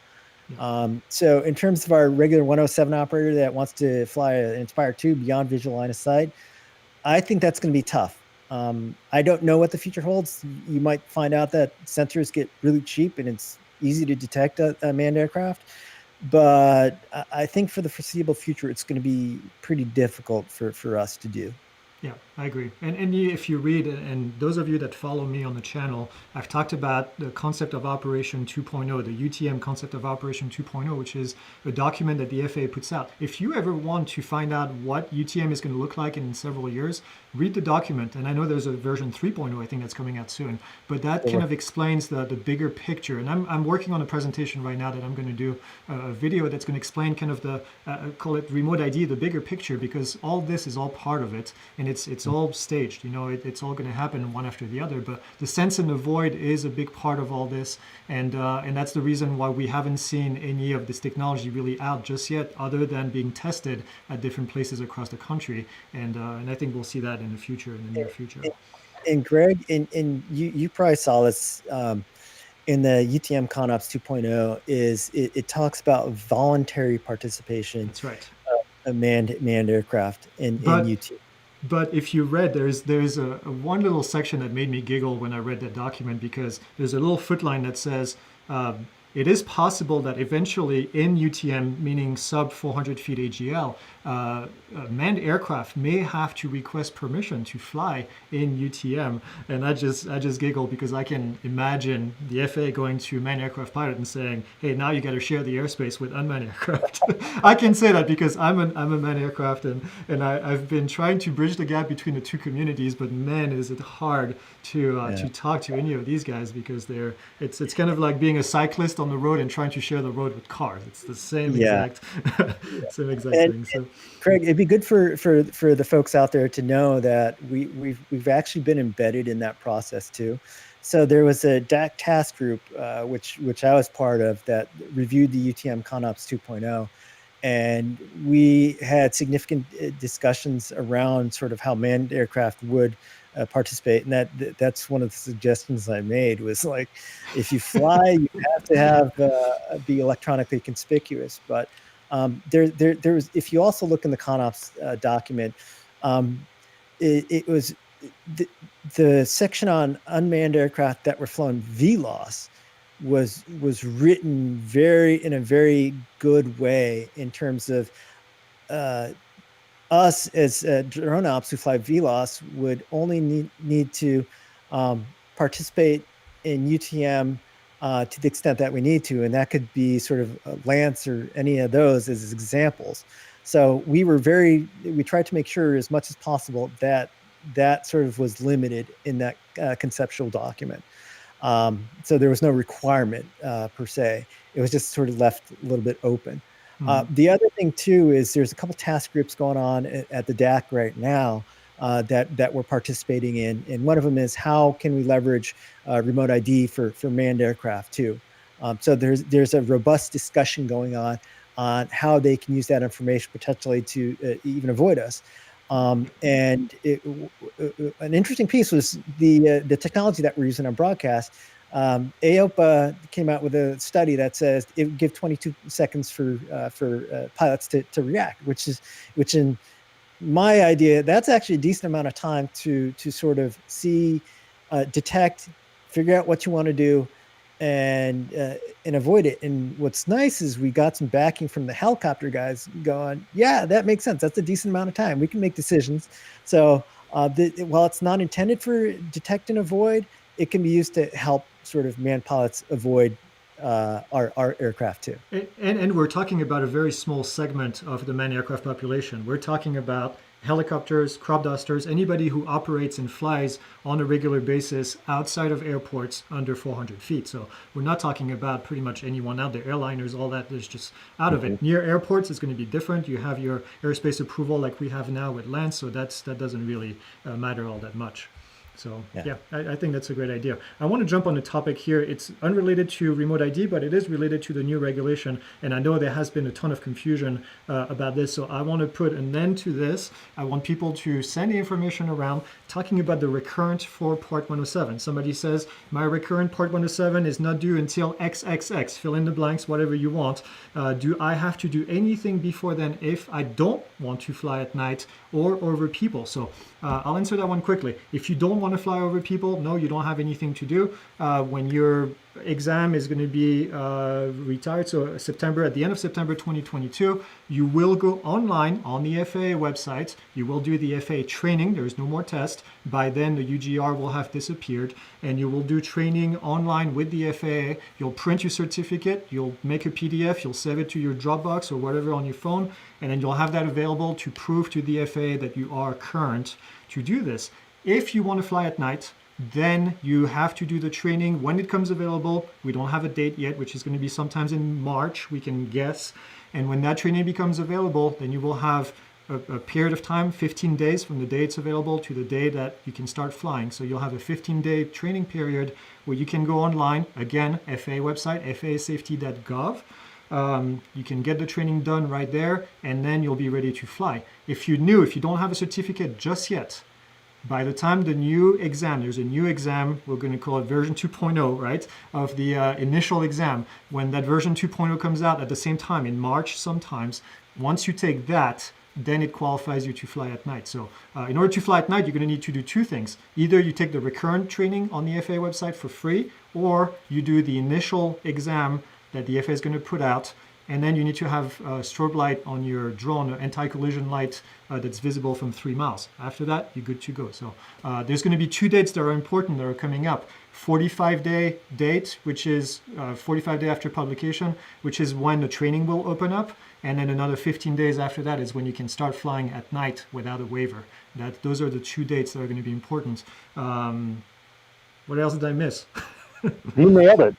Yeah.
So in terms of our regular 107 operator that wants to fly an Inspire 2 beyond visual line of sight, I think that's going to be tough. I don't know what the future holds. You might find out that sensors get really cheap and it's easy to detect a manned aircraft. But I think for the foreseeable future, it's going to be pretty difficult for us to do.
Yeah, I agree. And if you read, and those of you that follow me on the channel, I've talked about the concept of Operation 2.0, the UTM concept of Operation 2.0, which is a document that the FAA puts out. If you ever want to find out what UTM is going to look like in several years, read the document. And I know there's a version 3.0, I think that's coming out soon, but that kind of explains the bigger picture. And I'm working on a presentation right now that I'm going to do a video that's going to explain kind of the, call it remote ID, the bigger picture, because all this is all part of it. And it's all staged, it's all going to happen one after the other. But the sense and avoid is a big part of all this, and that's the reason why we haven't seen any of this technology really out just yet, other than being tested at different places across the country. And I think we'll see that in the future, in the near future.
And Greg, and you probably saw this in the UTM ConOps 2.0. Is it talks about voluntary participation.
That's right.
A manned aircraft in UTM.
But if you read, there's a one little section that made me giggle when I read that document, because there's a little footline that says, it is possible that eventually in UTM, meaning sub 400 feet AGL, manned aircraft may have to request permission to fly in UTM. And I just giggle, because I can imagine the FAA going to a manned aircraft pilot and saying, hey, now you got to share the airspace with unmanned aircraft. I can say that because I'm a manned aircraft, and I've been trying to bridge the gap between the two communities, but man, is it hard to talk to any of these guys, because it's kind of like being a cyclist on the road and trying to share the road with cars. It's the same exact thing. So,
Craig, it'd be good for the folks out there to know that we've actually been embedded in that process too. So there was a DAC task group, which I was part of, that reviewed the UTM ConOps 2.0. And we had significant discussions around sort of how manned aircraft would participate. And that's one of the suggestions I made, was like, if you fly, you have to have be electronically conspicuous. But there was, if you also look in the ConOps document, it was the section on unmanned aircraft that were flown VLOS was written in a very good way, in terms of us as drone ops who fly VLOS would only need to participate in UTM to the extent that we need to, and that could be sort of Lance or any of those as examples. So we tried to make sure as much as possible that sort of was limited in that conceptual document. So there was no requirement per se. It was just sort of left a little bit open. The other thing too is there's a couple task groups going on at the DAC right now that we're participating in, and one of them is how can we leverage remote ID for manned aircraft too. So there's a robust discussion going on how they can use that information potentially to even avoid us. And an interesting piece was the technology that we're using on broadcast. AOPA came out with a study that says it would give 22 seconds for pilots to react, which in my idea, that's actually a decent amount of time to sort of see, detect, figure out what you want to do, and avoid it. And what's nice is we got some backing from the helicopter guys going, yeah, that makes sense. That's a decent amount of time. We can make decisions. So while it's not intended for detect and avoid, it can be used to help sort of manned pilots avoid our aircraft too.
And we're talking about a very small segment of the manned aircraft population. We're talking about helicopters, crop dusters, anybody who operates and flies on a regular basis outside of airports under 400 feet. So we're not talking about pretty much anyone out there, airliners, all that is just out of it. Near airports, it's going to be different. You have your airspace approval like we have now with land, so that doesn't really matter all that much. So yeah, I think that's a great idea. I want to jump on the topic here. It's unrelated to remote ID, but it is related to the new regulation. And I know there has been a ton of confusion about this. So I want to put an end to this. I want people to send the information around talking about the recurrent for Part 107. Somebody says, my recurrent Part 107 is not due until XXX. Fill in the blanks, whatever you want. Do I have to do anything before then if I don't want to fly at night or over people? So I'll answer that one quickly. If you don't want to fly over people, no, you don't have anything to do. When your exam is going to be retired, so September, at the end of September 2022, you will go online on the FAA website. You will do the FAA training. There is no more test. By then, the UGR will have disappeared, and you will do training online with the FAA. You'll print your certificate. You'll make a PDF. You'll save it to your Dropbox or whatever on your phone, and then you'll have that available to prove to the FAA that you are current to do this. If you want to fly at night, then you have to do the training when it comes available. We don't have a date yet, which is going to be sometimes in March, we can guess. And when that training becomes available, then you will have a period of time, 15 days from the day it's available to the day that you can start flying. So you'll have a 15-day training period where you can go online, again, FAA website, faasafety.gov. You can get the training done right there, and then you'll be ready to fly. If you don't have a certificate just yet, by the time the new exam, there's a new exam, we're going to call it version 2.0, right, of the initial exam. When that version 2.0 comes out at the same time, in March sometimes, once you take that, then it qualifies you to fly at night. So in order to fly at night, you're going to need to do two things. Either you take the recurrent training on the FAA website for free, or you do the initial exam that the FAA is going to put out. And then you need to have a strobe light on your drone, an anti-collision light that's visible from 3 miles. After that, you're good to go. So there's going to be two dates that are important that are coming up. 45-day date, which is 45 days after publication, which is when the training will open up. And then another 15 days after that is when you can start flying at night without a waiver. Those are the two dates that are going to be important. What else did I miss?
You nailed it.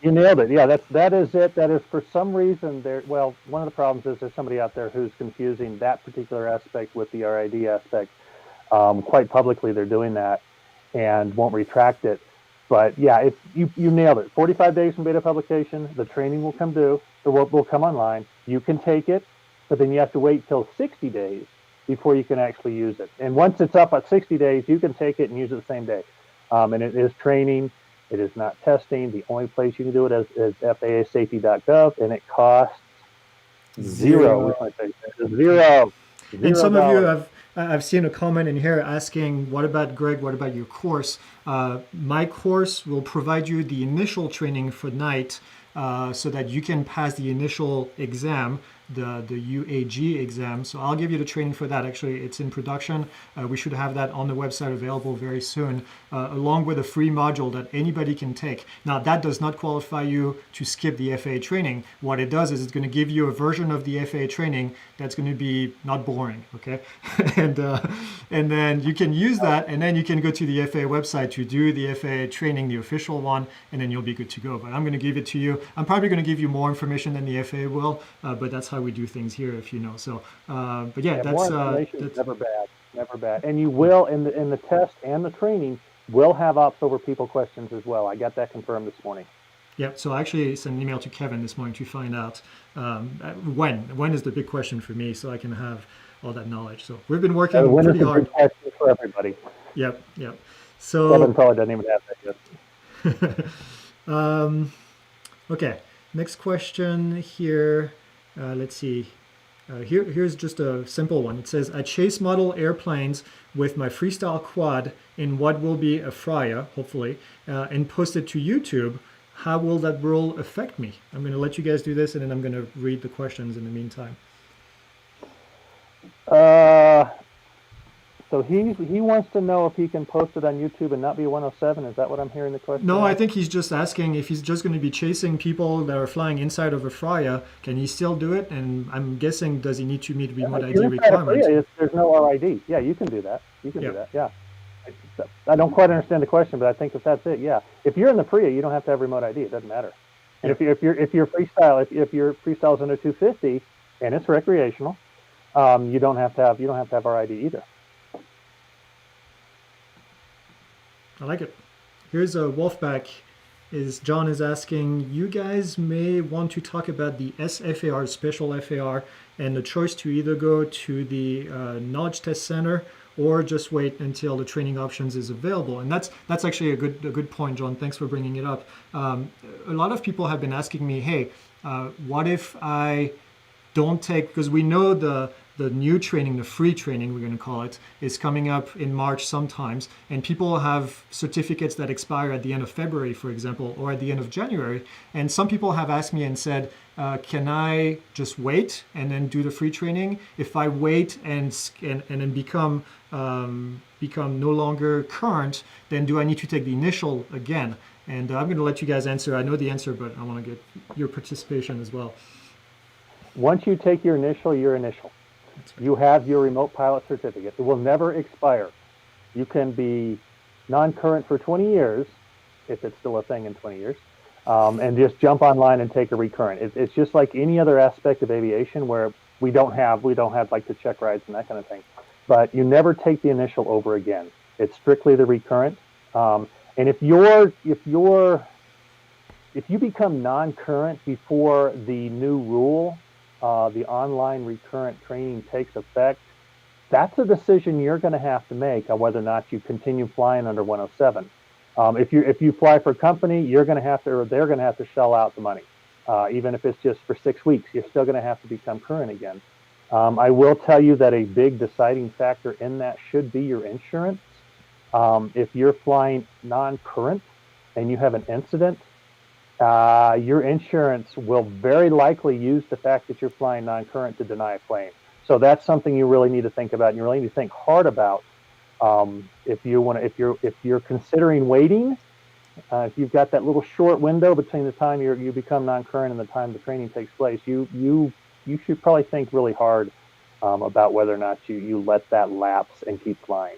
Yeah, that is it. That is, for some reason, well, one of the problems is there's somebody out there who's confusing that particular aspect with the RID aspect. Quite publicly, they're doing that and won't retract it. But yeah, you nailed it. 45 days from beta publication, the training will come due, or will come online. You can take it, but then you have to wait till 60 days before you can actually use it. And once it's up at 60 days, you can take it and use it the same day. And it is training. It is not testing. The only place you can do it is FAAsafety.gov, and it costs zero.
And some of you I've seen a comment in here asking, what about Greg? What about your course? My course will provide you the initial training for night so that you can pass the initial exam, the UAG exam. So I'll give you the training for that. Actually, it's in production. We should have that on the website available very soon, along with a free module that anybody can take. Now, that does not qualify you to skip the FAA training. What it does is it's going to give you a version of the FAA training that's going to be not boring, okay? and then you can use that, and then you can go to the FAA website to do the FAA training, the official one, and then you'll be good to go. But I'm going to give it to you. I'm probably going to give you more information than the FAA will, but that's how we do things here, if you know. So, but yeah, that's
never bad. And you will in the test and the training will have ops over people questions as well. I got that confirmed this morning.
Yeah. So I actually sent an email to Kevin this morning to find out when is the big question for me, so I can have all that knowledge. So we've been working pretty hard.
Big question for everybody.
Yep. So
Kevin probably doesn't even have that
yet. Okay. Next question here. Let's see. Here's just a simple one. It says, I chase model airplanes with my freestyle quad in what will be a FRIA, hopefully, and post it to YouTube. How will that rule affect me? I'm going to let you guys do this, and then I'm going to read the questions in the meantime.
So he wants to know if he can post it on YouTube and not be 107. Is that what I'm hearing the question?
No, I think he's just asking if he's just going to be chasing people that are flying inside of a FRIA, can he still do it? And I'm guessing, does he need to meet remote ID requirements?
There's no RID. Yeah, you can do that. You can
Yeah.
do that. Yeah. I don't quite understand the question, but I think if that's it, yeah. If you're in the FRIA, you don't have to have remote ID. It doesn't matter. And if you're freestyle, if your freestyle is under 250 and it's recreational, you don't have to have RID either.
I like it. Here's a Wolfpack. John is asking, you guys may want to talk about the SFAR, special FAR, and the choice to either go to the Knowledge Test Center or just wait until the training options is available. And that's actually a good point, John. Thanks for bringing it up. A lot of people have been asking me, hey, what if I don't take, because we know the new training, the free training, we're going to call it, is coming up in March sometimes. And people have certificates that expire at the end of February, for example, or at the end of January. And some people have asked me and said, can I just wait and then do the free training? If I wait and then become no longer current, then do I need to take the initial again? And I'm going to let you guys answer. I know the answer, but I want to get your participation as well.
Once you take your initial, you have your remote pilot certificate. It will never expire. You can be non-current for 20 years, if it's still a thing in 20 years, and just jump online and take a recurrent. It's just like any other aspect of aviation where we don't have like the check rides and that kind of thing. But you never take the initial over again. It's strictly the recurrent. And if you become non-current before the new rule, the online recurrent training takes effect, that's a decision you're going to have to make on whether or not you continue flying under 107. If you fly for a company, you're going to have to, or they're going to have to shell out the money. Even if it's just for 6 weeks, you're still going to have to become current again. I will tell you that a big deciding factor in that should be your insurance. If you're flying non-current and you have an incident, your insurance will very likely use the fact that you're flying non-current to deny a claim. So that's something you really need to think about, and you really need to think hard about. If you're considering waiting, if you've got that little short window between the time you become non-current and the time the training takes place, you should probably think really hard about whether or not you let that lapse and keep flying.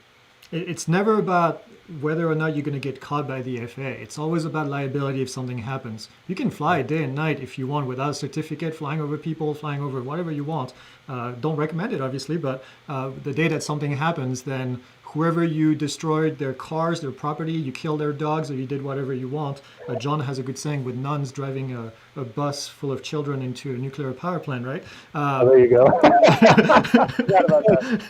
It's never about whether or not you're going to get caught by the FAA. It's always about liability if something happens. You can fly day and night if you want without a certificate, flying over people, flying over whatever you want. Don't recommend it, obviously, but the day that something happens, then whoever you destroyed their cars, their property, you killed their dogs, or you did whatever you want. John has a good saying with nuns driving a bus full of children into a nuclear power plant, right?
There you go. Forgot about that.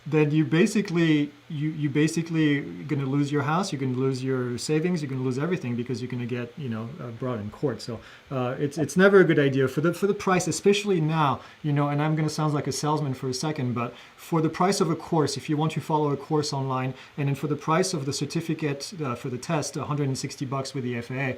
Then you basically going to lose your house, you're going to lose your savings, you're going to lose everything because you're going to get brought in court. So it's never a good idea for the price, especially now. And I'm going to sound like a salesman for a second, but for the price of a course, if you want to follow a course online, and then for the price of the certificate for the test, $160 with the FAA.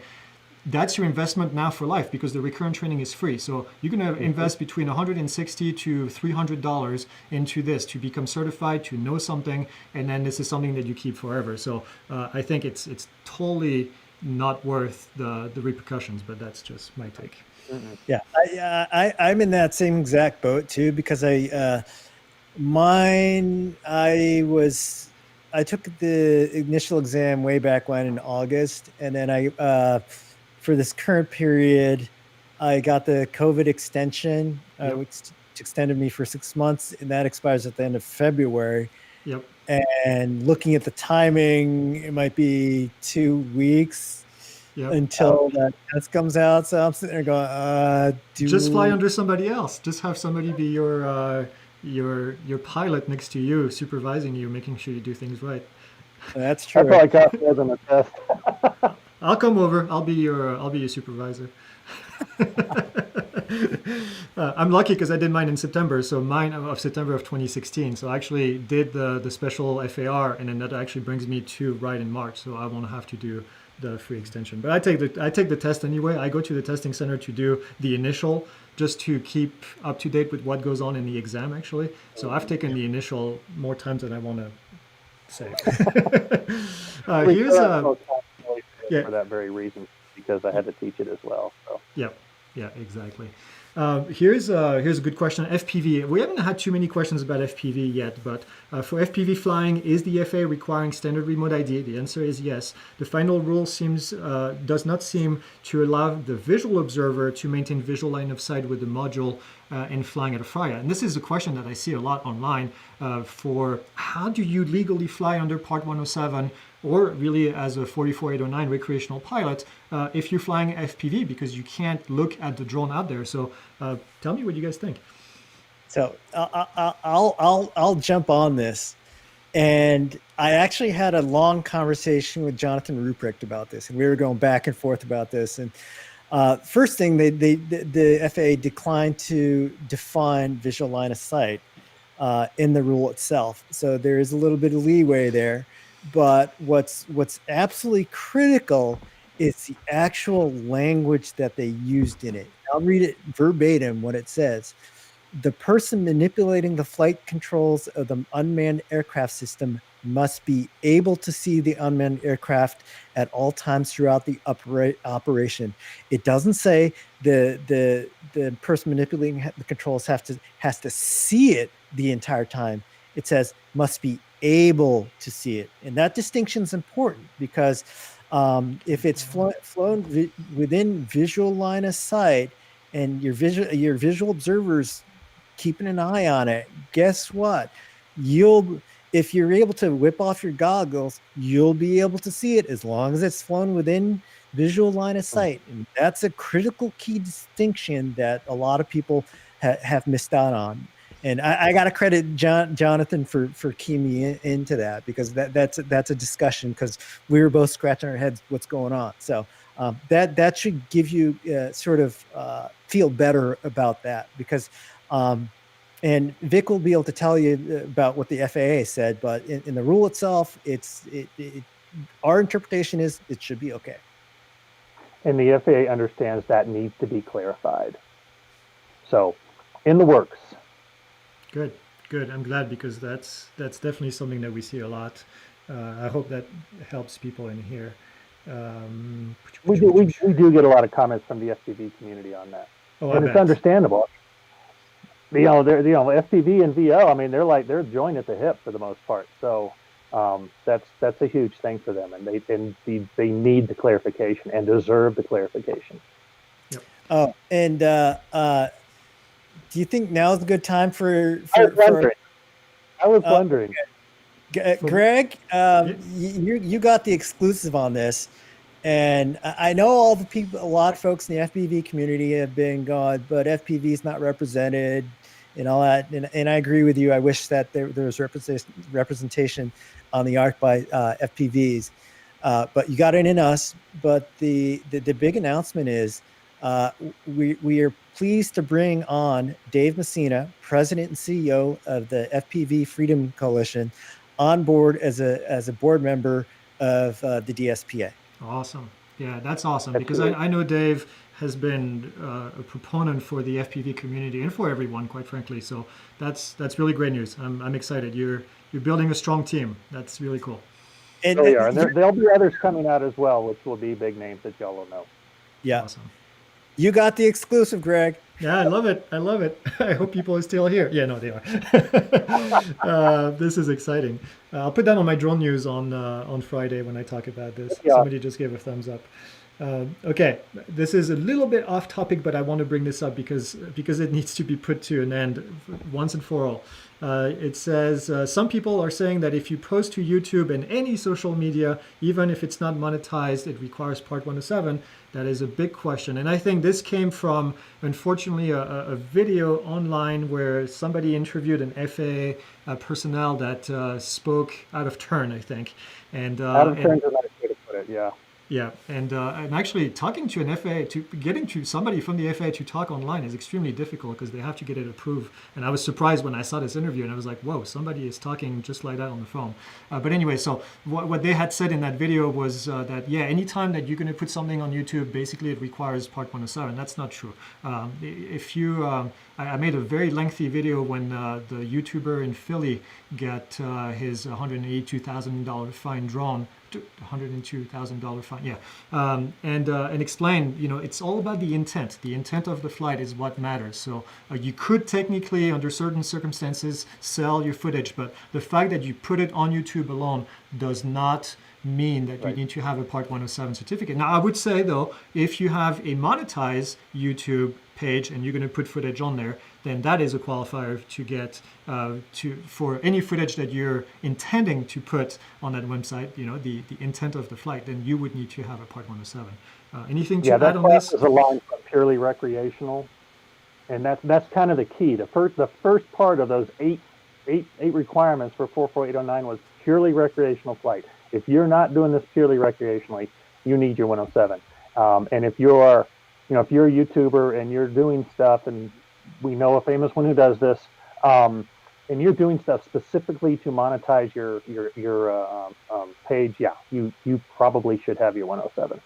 That's your investment now for life because the recurrent training is free. So you're going to invest between $160 to $300 into this to become certified, to know something, and then this is something that you keep forever. So I think it's totally not worth the repercussions, but that's just my take.
Yeah, I'm in that same exact boat too because I took the initial exam way back when in August, and then for this current period, I got the COVID extension, which extended me for 6 months, and that expires at the end of February.
Yep.
And looking at the timing, it might be 2 weeks until that test comes out. So I'm sitting there going,
just fly under somebody else. Just have somebody be your pilot next to you, supervising you, making sure you do things right.
That's true.
That's all I got more than a test.
I'll come over. I'll be your supervisor. I'm lucky because I did mine in September. So mine of September of 2016. So I actually did the special FAR, and then that actually brings me to right in March. So I won't have to do the free extension. But I take the test anyway. I go to the testing center to do the initial, just to keep up to date with what goes on in the exam actually. So I've taken the initial more times than I want to say. Here's yeah.
For that very reason, because I had to teach it as well. So.
Yeah, yeah, exactly. Here's a good question. FPV. We haven't had too many questions about FPV yet, but for FPV flying, is the FAA requiring standard remote ID? The answer is yes. The final rule does not seem to allow the visual observer to maintain visual line of sight with the module and flying at a FRIA. And this is a question that I see a lot online for how do you legally fly under Part 107 or really as a 44809 recreational pilot if you're flying FPV, because you can't look at the drone out there. So tell me what you guys think.
So I'll jump on this. And I actually had a long conversation with Jonathan Ruprecht about this, and we were going back and forth about this. And first thing, the FAA declined to define visual line of sight in the rule itself. So there is a little bit of leeway there. But what's absolutely critical is the actual language that they used in it. I'll read it verbatim what it says. The person manipulating the flight controls of the unmanned aircraft system must be able to see the unmanned aircraft at all times throughout the operation. It doesn't say the person manipulating the controls has to see it the entire time. It says must be able to see it, and that distinction is important because if it's flown within visual line of sight and your visual observers keeping an eye on it, guess what? If you're able to whip off your goggles, you'll be able to see it as long as it's flown within visual line of sight. And that's a critical key distinction that a lot of people have missed out on. And I got to credit Jonathan for keying me into that, because that's a discussion, because we were both scratching our heads what's going on. So that should give you sort of feel better about that, because and Vic will be able to tell you about what the FAA said, but in the rule itself, our interpretation is it should be okay.
And the FAA understands that needs to be clarified. So in the works.
Good. I'm glad, because that's definitely something that we see a lot. I hope that helps people in here.
We do get a lot of comments from the FPV community on that, and it's understandable. FPV and VO. I mean, they're joined at the hip for the most part. So that's a huge thing for them, and they need the clarification and deserve the clarification.
Yep.
Oh, and do you think now is a good time for
I was wondering.
Greg, you got the exclusive on this, and I know a lot of folks in the FPV community have been going, but FPV is not represented and all that. And I agree with you. I wish that there was representation on the ARC by FPVs, but you got it in us. But the big announcement is we are pleased to bring on Dave Messina, President and CEO of the FPV Freedom Coalition, on board as a board member of the DSPA.
Awesome. Yeah, that's awesome, because I know Dave has been a proponent for the FPV community and for everyone, quite frankly. So that's really great news. I'm excited. You're building a strong team. That's really cool.
And there'll be others coming out as well, which will be big names that y'all will know.
Yeah.
Awesome.
You got the exclusive, Greg.
Yeah, I love it. I hope people are still here. Yeah, no, they are. This is exciting. I'll put that on my drone news on Friday when I talk about this. Yeah. Somebody just gave a thumbs up. Okay, this is a little bit off topic, but I want to bring this up because it needs to be put to an end once and for all. It says, some people are saying that if you post to YouTube and any social media, even if it's not monetized, it requires Part 107. That is a big question. And I think this came from, unfortunately, a video online where somebody interviewed an FAA personnel that spoke out of turn, I think. And
out of turn is a nice way to put it, yeah.
Yeah, and actually talking to an FAA, to getting to somebody from the FAA to talk online is extremely difficult because they have to get it approved. And I was surprised when I saw this interview, and I was like, "Whoa, somebody is talking just like that on the phone." But anyway, so what they had said in that video was that yeah, anytime that you're going to put something on YouTube, basically it requires Part 107. That's not true. If you, I made a very lengthy video when the YouTuber in Philly got his $182,000 fine drawn. $102,000 fine, yeah, and explain, it's all about the intent. The intent of the flight is what matters. So you could technically, under certain circumstances, sell your footage, but the fact that you put it on YouTube alone does not mean that you need to have a Part 107 certificate. Now, I would say though, if you have a monetized YouTube page and you're going to put footage on there, then that is a qualifier to get for any footage that you're intending to put on that website. The intent of the flight, then you would need to have a Part 107. Anything to add on this?
Yeah, that is a line from purely recreational, and that's kind of the key. The first part of those eight requirements for 44809 was purely recreational flight. If you're not doing this purely recreationally, you need your 107. And if you're if you're a YouTuber and you're doing stuff, and we know a famous one who does this, and you're doing stuff specifically to monetize your page, yeah, you probably should have your 107.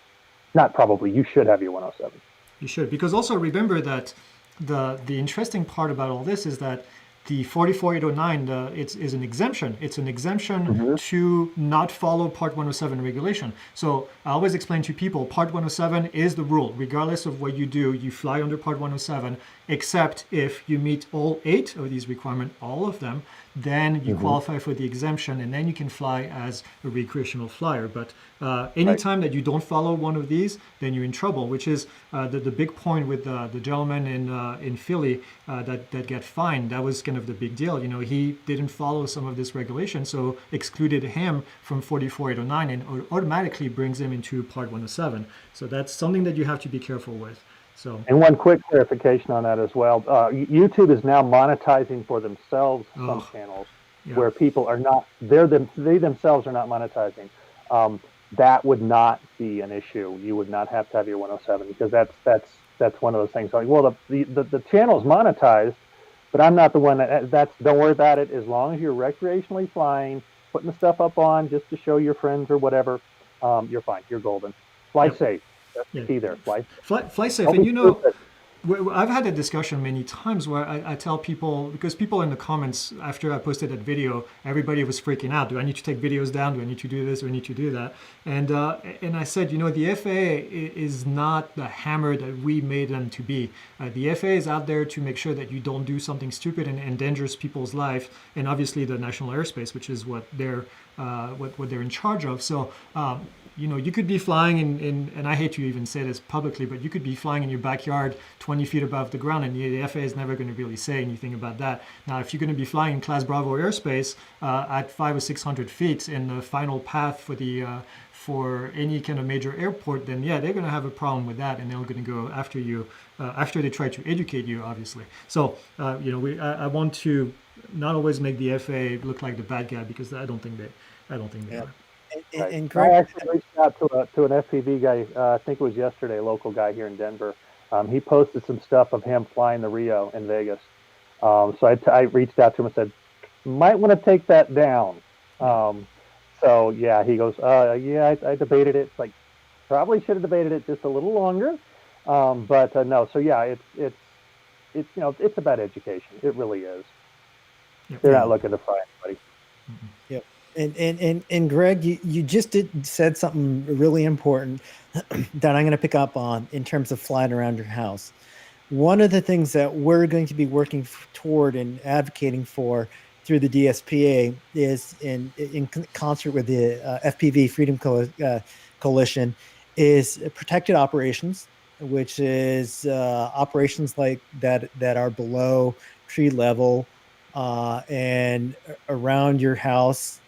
Not probably, you should have your 107.
You should, because also remember that the interesting part about all this is that the 44809 is an exemption. It's an exemption to not follow Part 107 regulation. So I always explain to people, Part 107 is the rule. Regardless of what you do, you fly under Part 107, except if you meet all 8 of these requirements, all of them, then you qualify for the exemption, and then you can fly as a recreational flyer. But anytime that you don't follow one of these, then you're in trouble, which is the big point with the gentleman in Philly that got fined. That was kind of the big deal. He didn't follow some of this regulation, so excluded him from 44809 and automatically brings him into Part 107. So that's something that you have to be careful with. So,
and one quick clarification on that as well. YouTube is now monetizing for themselves some channels where people are not, they themselves are not monetizing. That would not be an issue. You would not have to have your 107, because that's one of those things. Like, well, the channel is monetized, but I'm not the one don't worry about it. As long as you're recreationally flying, putting the stuff up on just to show your friends or whatever, you're fine. You're golden. Fly safe. Key there.
Fly safe. And I've had a discussion many times where I tell people, because people in the comments after I posted that video, everybody was freaking out. Do I need to take videos down? Do I need to do this? Do I need to do that? And I said, the FAA is not the hammer that we made them to be. The FAA is out there to make sure that you don't do something stupid and endangers people's life, and obviously the national airspace, which is what they're in charge of. So you could be flying and I hate to even say this publicly, but you could be flying in your backyard 20 feet above the ground, and the FAA is never going to really say anything about that. Now, if you're going to be flying in Class Bravo airspace at 500 or 600 feet in the final path for any kind of major airport, then yeah, they're going to have a problem with that, and they're going to go after you after they try to educate you, obviously. So, I want to not always make the FAA look like the bad guy, because I don't think they are.
And
I actually reached out to an FPV guy, I think it was yesterday, a local guy here in Denver. He posted some stuff of him flying the Rio in Vegas. So I reached out to him and said, might want to take that down. So yeah, he goes, yeah, I debated it. It's like, probably should have debated it just a little longer. But no, so yeah, it's about education. It really is. Yep. They're not looking to fry anybody.
Yep. And Greg, you just said something really important that I'm going to pick up on in terms of flying around your house. One of the things that we're going to be working toward and advocating for through the DSPA is in concert with the FPV Freedom Coalition is protected operations, which is operations like that are below tree level, and around your house,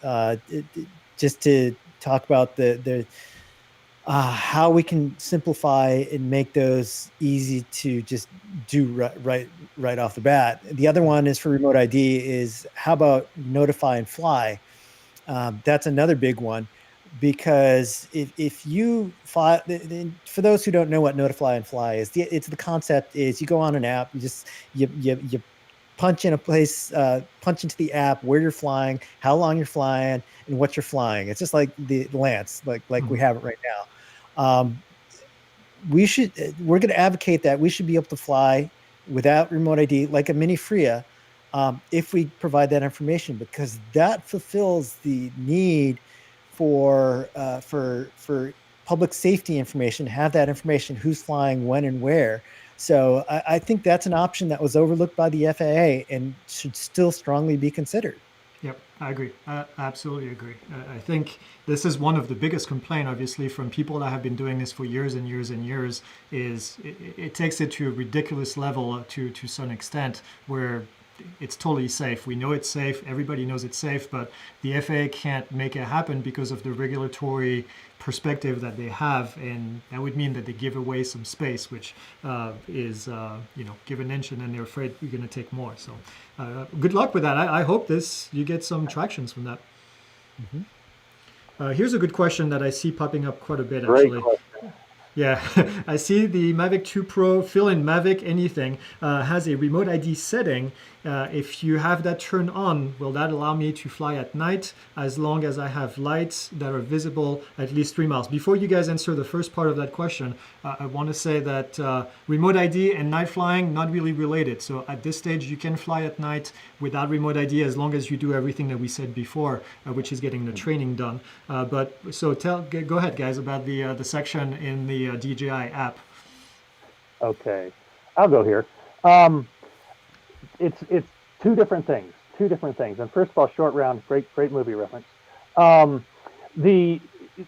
just to talk about the how we can simplify and make those easy to just do right off the bat. The other one is for remote ID is how about notify and fly? That's another big one. because if you fly, for those who don't know what Notify and Fly is, it's the concept is you go on an app, you punch in a place, punch into the app where you're flying, how long you're flying, and what you're flying. It's just like the Lance, like we have it right now. We're going to advocate that we should be able to fly without remote ID, like a mini FRIA, if we provide that information, because that fulfills the need for public safety information, have that information, who's flying, when, and where. So I think that's an option that was overlooked by the FAA and should still strongly be considered.
Yep, I agree. I absolutely agree. I think this is one of the biggest complaints, obviously, from people that have been doing this for years and years and years, is it takes it to a ridiculous level to some extent where it's totally safe. We know it's safe. Everybody knows it's safe, but the FAA can't make it happen because of the regulatory perspective that they have, and that would mean that they give away some space, which is give an inch and then they're afraid you're going to take more. So good luck with that. I hope you get some tractions from that. Here's a good question that I see popping up quite a bit, actually. Yeah, I see the Mavic 2 Pro fill-in Mavic anything has a remote ID setting. If you have that turned on, will that allow me to fly at night as long as I have lights that are visible at least 3 miles? Before you guys answer the first part of that question, I want to say that remote ID and night flying, not really related. So at this stage, you can fly at night without remote ID as long as you do everything that we said before, which is getting the training done. Go ahead, guys, about the section in the DJI app.
Okay, I'll go here. It's two different things. And first of all, Short Round, great movie reference. The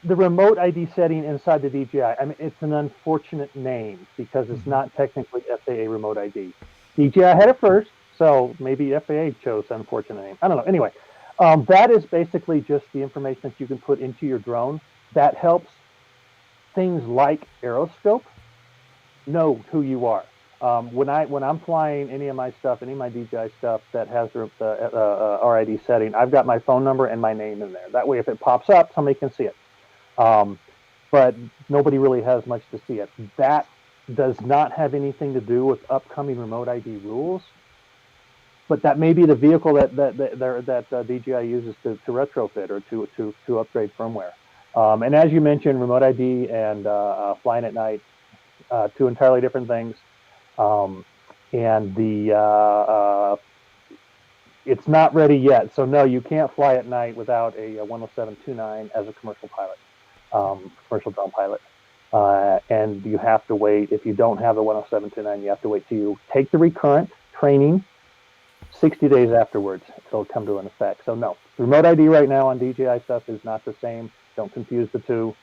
remote ID setting inside the DJI, I mean, it's an unfortunate name because it's not technically FAA remote ID. DJI had it first, so maybe FAA chose an unfortunate name. I don't know. Anyway, that is basically just the information that you can put into your drone that helps things like Aeroscope know who you are. When I'm flying any of my stuff, any of my DJI stuff that has the RID setting, I've got my phone number and my name in there. That way, if it pops up, somebody can see it. But nobody really has much to see it. That does not have anything to do with upcoming remote ID rules. But that may be the vehicle that DJI uses to retrofit or to upgrade firmware. And as you mentioned, remote ID and flying at night, two entirely different things. It's not ready yet. So no, you can't fly at night without a 10729 as a commercial pilot, commercial drone pilot. And you have to wait. If you don't have the 10729, you have to wait till you take the recurrent training 60 days afterwards. It'll come to an effect. So no, remote ID right now on DJI stuff is not the same. Don't confuse the two.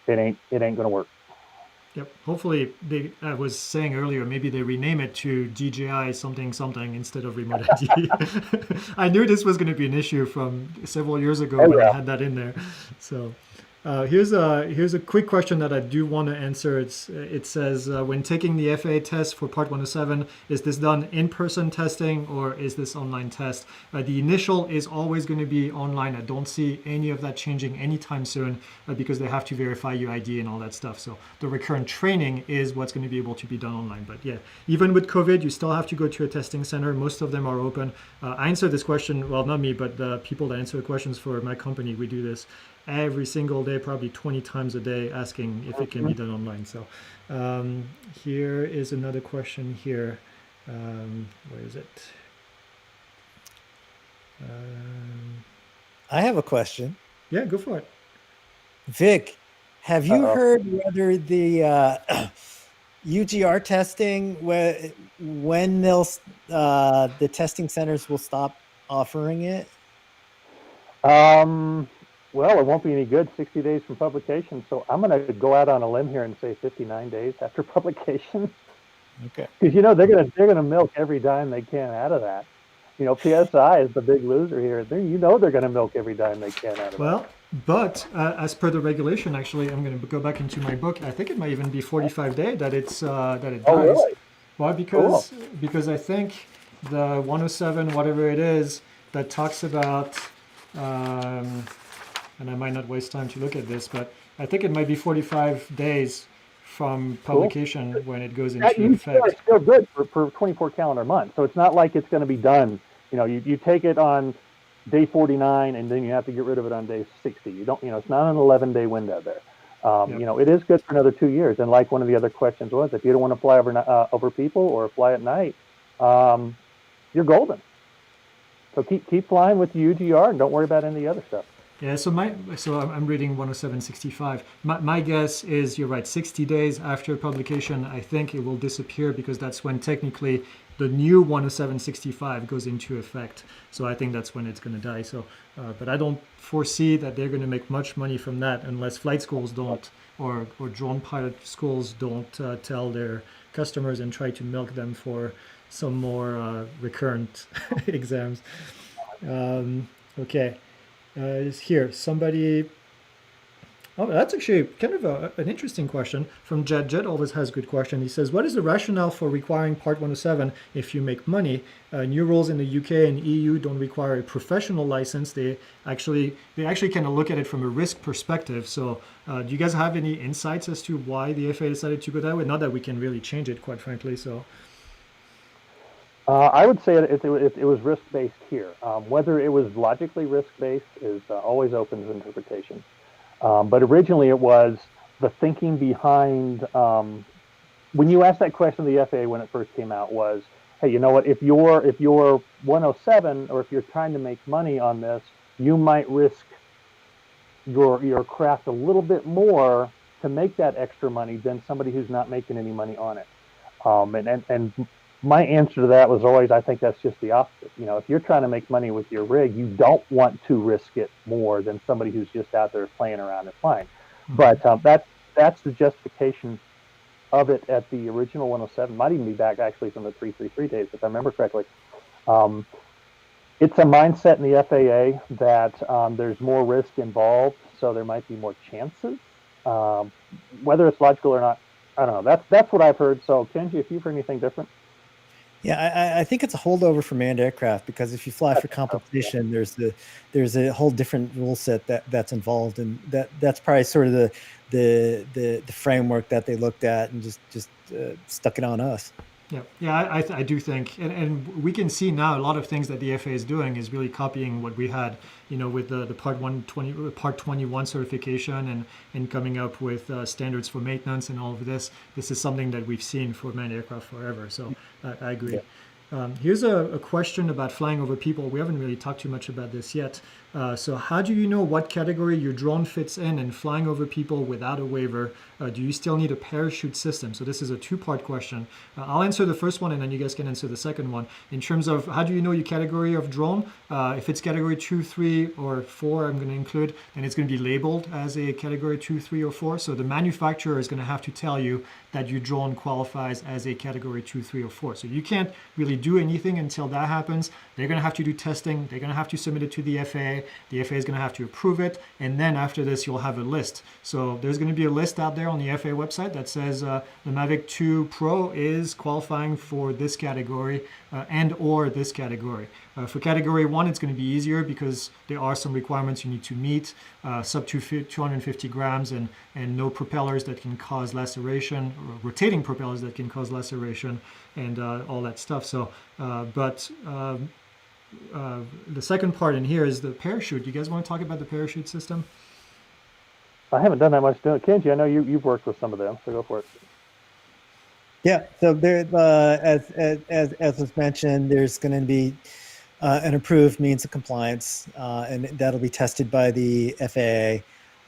It ain't going to work.
Yep. Hopefully, I was saying earlier, maybe they rename it to DJI something instead of remote ID. I knew this was going to be an issue from several years ago when I had that in there. So here's a quick question that I do want to answer. It says, when taking the FAA test for Part 107, is this done in-person testing or is this online test? The initial is always going to be online. I don't see any of that changing anytime soon because they have to verify your ID and all that stuff. So the recurrent training is what's going to be able to be done online. But yeah, even with COVID, you still have to go to a testing center. Most of them are open. I answer this question, well, not me, but the people that answer the questions for my company, we do this every single day, probably 20 times a day, asking if it can be done online. So here is another question here. Where is it?
I have a question.
Yeah, go for it.
Vic, have you heard whether the UGR testing, when the testing centers will stop offering it?
Well, it won't be any good 60 days from publication. So I'm going to go out on a limb here and say 59 days after publication.
Okay.
Because they're going to milk every dime they can out of that. PSI is the big loser here. They're going to milk every dime they can out of
that. But as per the regulation, actually, I'm going to go back into my book. I think it might even be 45 days that it dies.
Oh, really?
Why? Because I think the 107, whatever it is, that talks about and I might not waste time to look at this, but I think it might be 45 days from
Cool.
publication when it goes
That
into
you still are
effect.
still good for 24 calendar months. So it's not like it's going to be done. You take it on day 49 and then you have to get rid of it on day 60. You don't, it's not an 11-day window there.
Yep.
It is good for another 2 years. And like one of the other questions was, if you don't want to fly over people or fly at night, you're golden. So keep flying with the UGR and don't worry about any of the other stuff.
Yeah, so I'm reading 107.65. My guess is you're right. 60 days after publication, I think it will disappear because that's when technically the new 107.65 goes into effect. So I think that's when it's going to die. So, but I don't foresee that they're going to make much money from that unless flight schools don't, or drone pilot schools don't tell their customers and try to milk them for some more recurrent exams. Okay. Here, somebody. Oh, that's actually kind of an interesting question from Jed. Jed always has good question. He says, "What is the rationale for requiring Part 107 if you make money? New rules in the UK and EU don't require a professional license. They actually kind of look at it from a risk perspective. So, do you guys have any insights as to why the FAA decided to go that way? Not that we can really change it, quite frankly. So."
I would say it was risk-based here. Whether it was logically risk-based is always open to interpretation. But originally it was the thinking behind, when you asked that question to the FAA when it first came out was, hey, you know what, if you're 107 or if you're trying to make money on this, you might risk your craft a little bit more to make that extra money than somebody who's not making any money on it. And my answer to that was always, I think that's just the opposite. If you're trying to make money with your rig, you don't want to risk it more than somebody who's just out there playing around and flying. But that's the justification of it at the original 107. Might even be back actually from the 333 days, if I remember correctly. It's a mindset in the FAA that there's more risk involved, so there might be more chances. Whether it's logical or not, I don't know. That's what I've heard. So, Kenji, if you've heard anything different.
Yeah, I think it's a holdover for manned aircraft because if you fly for competition, there's a whole different rule set that's involved, and that's probably sort of the framework that they looked at and just stuck it on us.
Yeah, I do think, and we can see now a lot of things that the FAA is doing is really copying what we had, with the Part 21 certification and coming up with standards for maintenance and all of this. This is something that we've seen for manned aircraft forever. So I agree. Yeah. Here's a question about flying over people. We haven't really talked too much about this yet. So how do you know what category your drone fits in and flying over people without a waiver? Do you still need a parachute system? So this is a two-part question. I'll answer the first one and then you guys can answer the second one. In terms of how do you know your category of drone? If it's category 2, 3, or 4, I'm going to include, then it's going to be labeled as a category 2, 3, or 4. So the manufacturer is going to have to tell you that your drone qualifies as a category 2, 3, or 4. So you can't really do anything until that happens. They're going to have to do testing. They're going to have to submit it to the FAA. The FAA is going to have to approve it. And then after this, you'll have a list. So there's going to be a list out there on the FAA website that says the Mavic 2 Pro is qualifying for this category and or this category. For category 1, it's going to be easier because there are some requirements you need to meet, sub 250 grams and no propellers that can cause laceration, or rotating propellers that can cause laceration, and all that stuff. So, the second part in here is the parachute. You guys want to talk about the parachute system?
I haven't done that much doing it. Kenji, I know you've worked with some of them, so go for it.
Yeah, so there, as was mentioned, there's going to be an approved means of compliance, and that'll be tested by the FAA.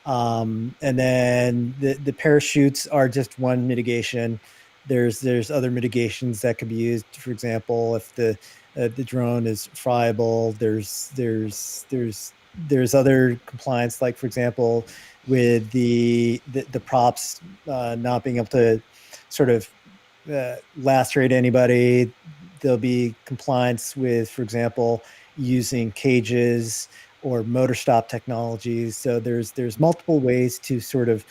And then the parachutes are just one mitigation. There's other mitigations that can be used. For example, if the drone is friable, there's other compliance, like for example, with the props not being able to sort of lacerate anybody. There'll be compliance with, for example, using cages or motor stop technologies. So there's multiple ways to sort of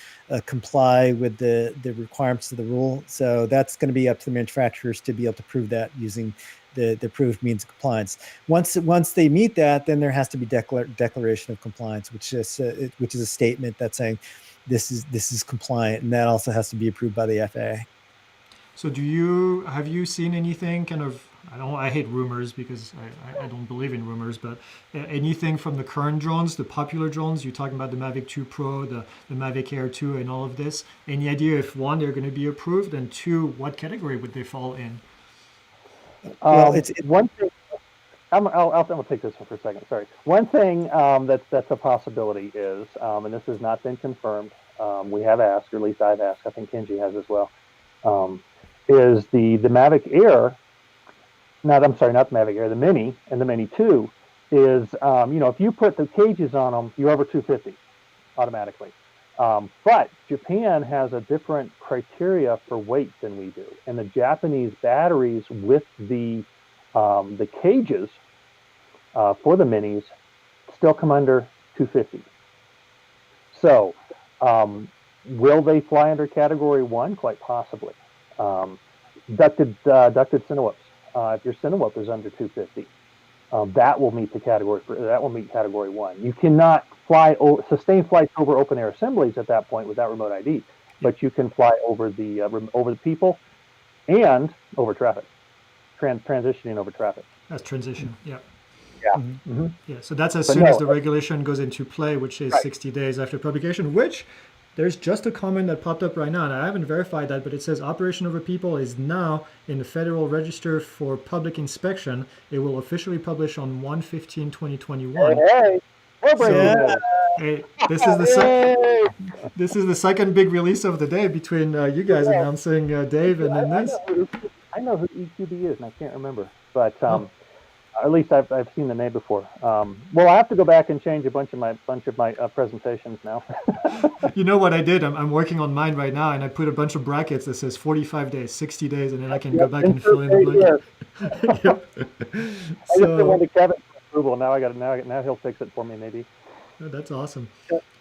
comply with the requirements of the rule. So that's going to be up to the manufacturers to be able to prove that using the approved means of compliance. Once they meet that, then there has to be declaration of compliance, which is a statement that's saying this is compliant, and that also has to be approved by the FAA.
So have you seen anything kind of, I hate rumors because I don't believe in rumors, but anything from the current drones, the popular drones, you're talking about the Mavic 2 Pro, the Mavic Air 2 and all of this, any idea if one, they're going to be approved, and two, what category would they fall in?
Well, it's
one thing. I'll take this one for a second. Sorry. One thing that's a possibility is, and this has not been confirmed. We have asked, or at least I've asked. I think Kenji has as well. Is the Mavic Air? I'm sorry, not the Mavic Air. The Mini and the Mini 2 is, if you put the cages on them, you're over 250 automatically. But Japan has a different criteria for weight than we do, and the Japanese batteries with the cages for the minis still come under 250. So, will they fly under Category 1? Quite possibly. Ducted Cinewhoops. If your Cinewhoop is under 250, that will meet Category 1. You cannot sustain flights over open air assemblies at that point without remote ID, but you can fly over the people and over traffic, transitioning over traffic.
That's transition, yeah.
Yeah.
Mm-hmm. Yeah. So that's as soon as the regulation goes into play, which is 60 days after publication, which there's just a comment that popped up right now, and I haven't verified that, but it says operation over people is now in the Federal Register for public inspection. It will officially publish on 1/15/2021.
Hey,
Hey, this is the second big release of the day between you guys announcing Dave and then this.
I know who EQB is, and I can't remember, but at least I've seen the name before. Well, I have to go back and change a bunch of my presentations now.
You know what I did? I'm working on mine right now, and I put a bunch of brackets that says 45 days, 60 days, and then I can go back and fill in the blanket. Yep.
I just went to Kevin for approval. Now he'll fix it for me, maybe.
Oh, that's awesome.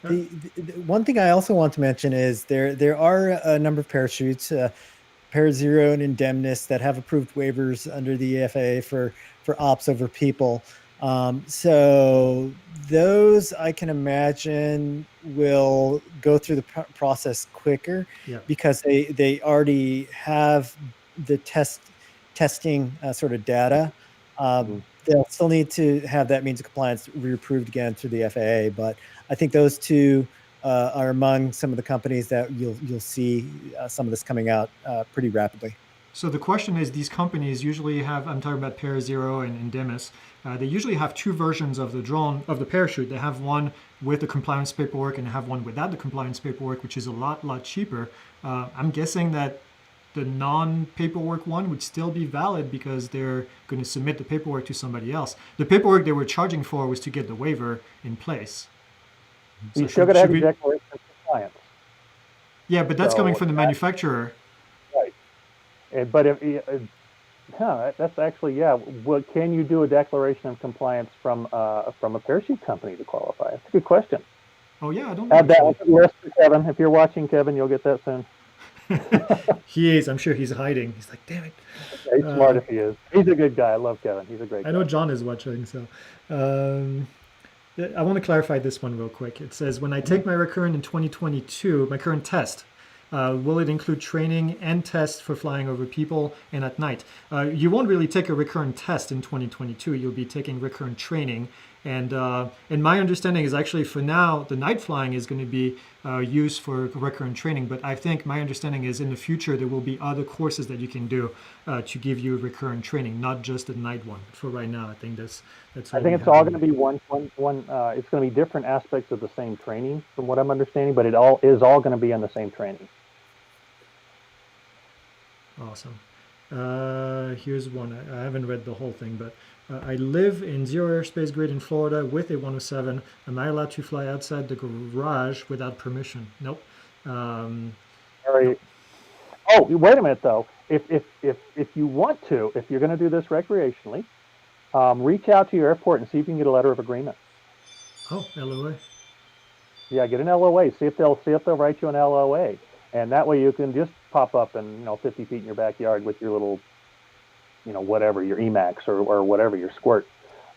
The one thing I also want to mention is there are a number of parachutes, Parazero and Indemnis, that have approved waivers under the FAA for ops over people. So those, I can imagine, will go through the process quicker because they already have the testing sort of data. They'll still need to have that means of compliance reapproved again through the FAA, but I think those two are among some of the companies that you'll see some of this coming out pretty rapidly.
So the question is, these companies usually have, I'm talking about Parazero and Indemnis, they usually have two versions of the drone, of the parachute. They have one with the compliance paperwork and have one without the compliance paperwork, which is a lot cheaper. I'm guessing that the non-paperwork one would still be valid because they're going to submit the paperwork to somebody else. The paperwork they were charging for was to get the waiver in place.
So you still got to have a declaration of compliance.
Yeah, but that's coming from the manufacturer.
Right. But that's actually, Well, can you do a declaration of compliance from a parachute company to qualify? That's a good question.
Oh yeah, I don't know.
Add that on the list for Kevin. If you're watching, Kevin, you'll get that soon.
He is. I'm sure he's hiding. He's like, damn it.
Yeah, he's smart if he is. He's a good guy. I love Kevin. He's a great guy.
I know John is watching, so. I want to clarify this one real quick. It says, when I take my recurrent in 2022, my current test, will it include training and tests for flying over people and at night? You won't really take a recurrent test in 2022. You'll be taking recurrent training. And my understanding is actually for now, the night flying is going to be used for recurrent training. But I think my understanding is in the future, there will be other courses that you can do to give you recurrent training, not just the night one. For right now, I think that's
I think it's all going to be one. It's going to be different aspects of the same training, from what I'm understanding, but it all is all going to be on the same training.
Awesome. Here's one. I haven't read the whole thing, but I live in zero airspace grid in Florida with a 107. Am I allowed to fly outside the garage without permission? Nope.
Nope. Oh, wait a minute though. If you want to, if you're going to do this recreationally, reach out to your airport and see if you can get a letter of agreement.
Oh, LOA.
Yeah, get an LOA. See if they'll write you an LOA, and that way you can just pop up and 50 feet in your backyard with your little whatever, your Emacs or whatever, your squirt.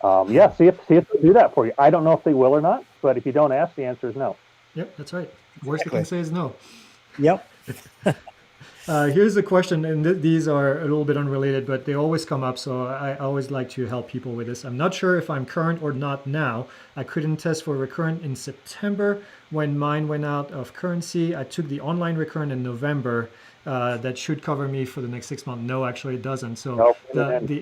Yeah, see if they'll do that for you. I don't know if they will or not, but if you don't ask, the answer is no.
Yep, that's right. Worst they can say is no.
Yep.
Here's a question, and these are a little bit unrelated, but they always come up, so I always like to help people with this. I'm not sure if I'm current or not now. I couldn't test for recurrent in September when mine went out of currency. I took the online recurrent in November. That should cover me for the next 6 months. No, actually it doesn't. So the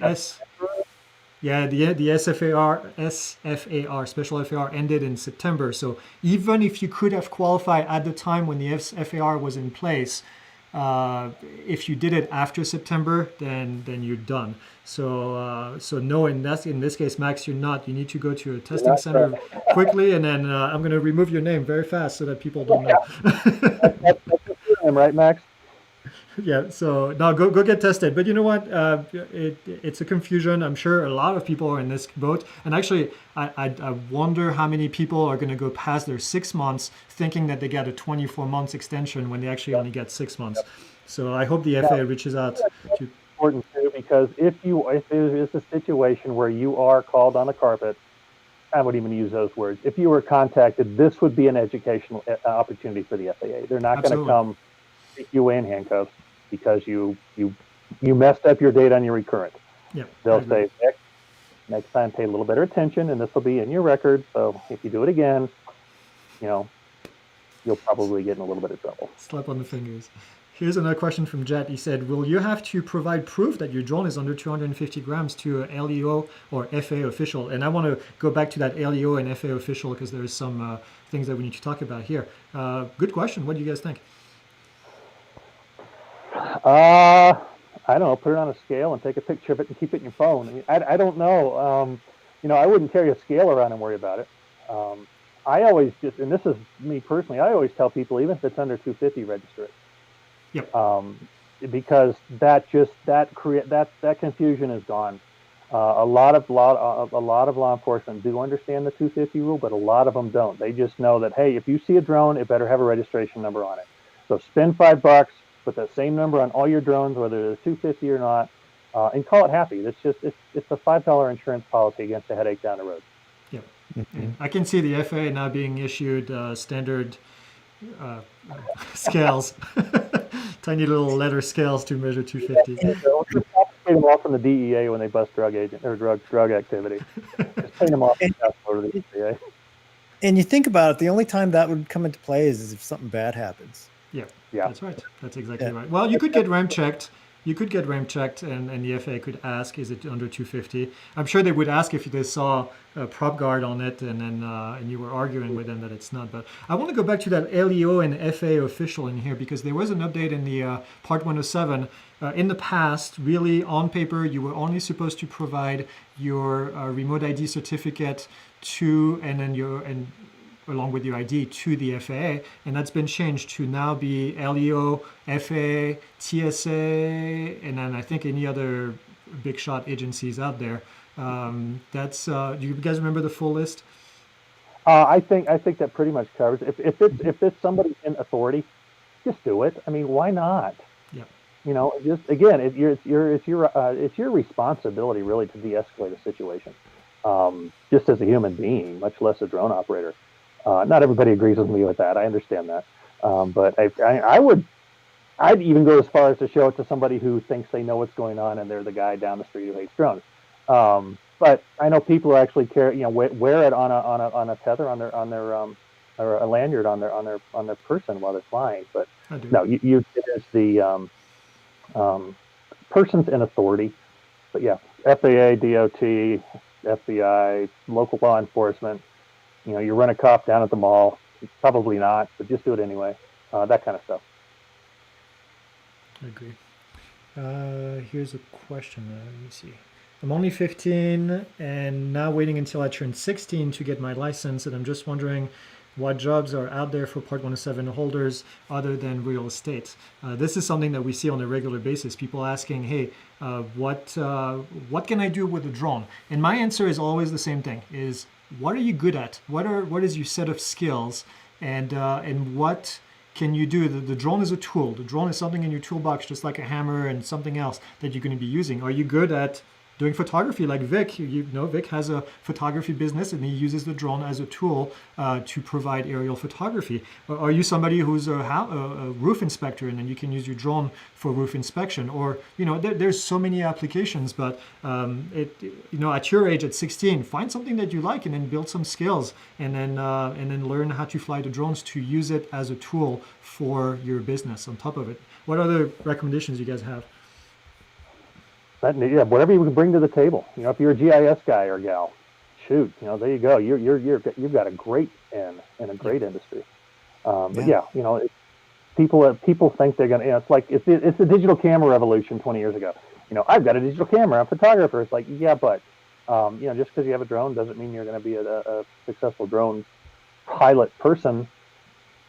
SFAR special FAR ended in September. So even if you could have qualified at the time when the FAR was in place, if you did it after September, then you're done. So no, in this case, Max, you're not. You need to go to a testing center quickly, and then I'm going to remove your name very fast so that people don't know.
That's your name, right, Max?
Yeah, so now go get tested. But you know what? It's a confusion. I'm sure a lot of people are in this boat. And actually, I wonder how many people are going to go past their 6 months thinking that they get a 24 months extension when they actually only get 6 months. So I hope the FAA reaches out to.
Important too, because if there is a situation where you are called on the carpet, I wouldn't even use those words. If you were contacted, this would be an educational opportunity for the FAA. They're not going to come take you away in handcuffs because you messed up your date on your recurrent.
Yeah,
they'll say next time pay a little better attention, and this will be in your record. So if you do it again, you'll probably get in a little bit of trouble.
Slap on the fingers. Here's another question from Jet. He said, will you have to provide proof that your drone is under 250 grams to a LEO or FAA official? And I want to go back to that LEO and FAA official because there's some things that we need to talk about here. Good question. What do you guys think?
I don't know. Put it on a scale and take a picture of it and keep it in your phone. I don't know. I wouldn't carry a scale around and worry about it. I always and this is me personally, I always tell people, even if it's under 250, register it.
Yep.
Because that confusion is gone. A lot of law enforcement do understand the 250 rule, but a lot of them don't. They just know that, hey, if you see a drone, it better have a registration number on it. So spend $5, put that same number on all your drones, whether it's 250 or not, and call it happy. It's a $5 insurance policy against a headache down the road.
Yeah, I can see the FAA now being issued standard scales, tiny little letter scales to measure 250.
Yeah, so pay them off from the DEA when they bust drug activity. Just pay them off and go to the DEA.
And you think about it, the only time that would come into play is if something bad happens.
Yeah, that's right. That's exactly right. Well, you could get RAM checked. And the FAA could ask, is it under 250? I'm sure they would ask if they saw a prop guard on it and you were arguing with them that it's not. But I want to go back to that LEO and FAA official in here because there was an update in the Part 107. In the past, really on paper, you were only supposed to provide your remote ID certificate along with your ID to the FAA, and that's been changed to now be LEO, FAA, TSA, and then I think any other big shot agencies out there. Do you guys remember the full list?
I think that pretty much covers it. If it's somebody in authority, just do it. I mean, why not?
Yeah.
Just again, it's your responsibility really to de-escalate a situation. Just as a human being, much less a drone operator. Not everybody agrees with me with that. I understand that, but I'd even go as far as to show it to somebody who thinks they know what's going on and they're the guy down the street who hates drones. But I know people who actually wear it on a tether on their or a lanyard on their person while they're flying. But no, it is the persons in authority. But yeah, FAA, DOT, FBI, local law enforcement. You run a cop down at the mall, probably not, but just do it anyway. That kind of stuff.
I agree. Here's a question. Let me see. I'm only 15 and now waiting until I turn 16 to get my license, and I'm just wondering what jobs are out there for Part 107 holders other than real estate. This is something that we see on a regular basis. People asking, hey, what can I do with a drone? And my answer is always the same thing, is what are you good at? What is your set of skills, and what can you do? The drone is a tool. The drone is something in your toolbox, just like a hammer and something else that you're going to be using. Are you good at doing photography like Vic? You know, Vic has a photography business and he uses the drone as a tool to provide aerial photography. Or are you somebody who's a roof inspector and then you can use your drone for roof inspection? Or, you know, there's so many applications, but you know, at your age, at 16, find something that you like and then build some skills and then learn how to fly the drones to use it as a tool for your business on top of it. What other recommendations you guys have?
Yeah, whatever you can bring to the table. You know, if you're a GIS guy or gal, shoot, you know, there you go. You've got a great in a great industry. But yeah, you know, people think they're gonna. You know, it's like it's the digital camera revolution 20 years ago. You know, I've got a digital camera. I'm a photographer. It's like, yeah, but you know, just because you have a drone doesn't mean you're going to be a successful drone pilot person.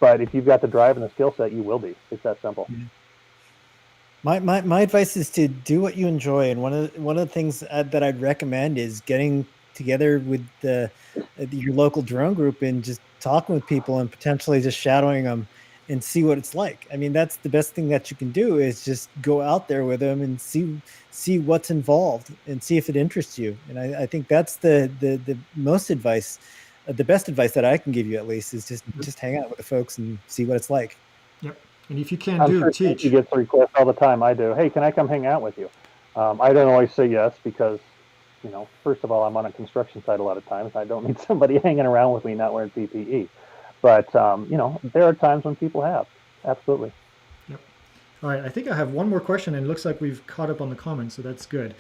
But if you've got the drive and the skill set, you will be. It's that simple.
Yeah. My advice is to do what you enjoy, and one of the things that I'd recommend is getting together with your local drone group and just talking with people and potentially just shadowing them and see what it's like. I mean, that's the best thing that you can do, is just go out there with them and see what's involved and see if it interests you. And I think that's the most advice, the best advice that I can give you, at least, is just hang out with the folks and see what it's like.
Yep. And if you can't
I'm sure
teach.
Kenji gets requests all the time. I do. Hey, can I come hang out with you? I don't always say yes because, you know, first of all, I'm on a construction site a lot of times. I don't need somebody hanging around with me not wearing PPE. But, you know, there are times when people have. Absolutely.
Yep. All right. I think I have one more question, and it looks like we've caught up on the comments, so that's good.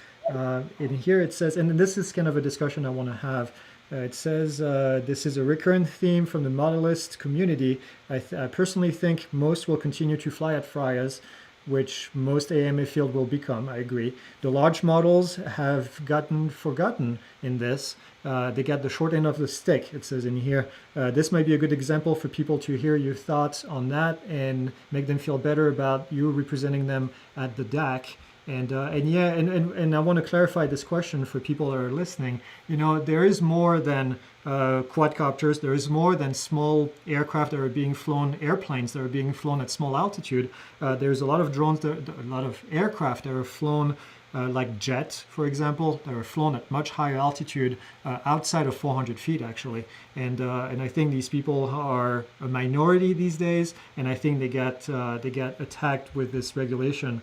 In here it says, and this is kind of a discussion I want to have. It says, this is a recurrent theme from the modelist community. I personally think most will continue to fly at FRIAs, which most AMA field will become. I agree. The large models have gotten forgotten in this. They got the short end of the stick, it says in here. This might be a good example for people to hear your thoughts on that and make them feel better about you representing them at the DAC. And I want to clarify this question for people that are listening. You know, there is more than quadcopters. There is more than small aircraft that are being flown, airplanes that are being flown at small altitude. There's a lot of drones, a lot of aircraft that are flown like jets, for example, that are flown at much higher altitude, outside of 400 feet, actually. And I think these people are a minority these days, and I think they get attacked with this regulation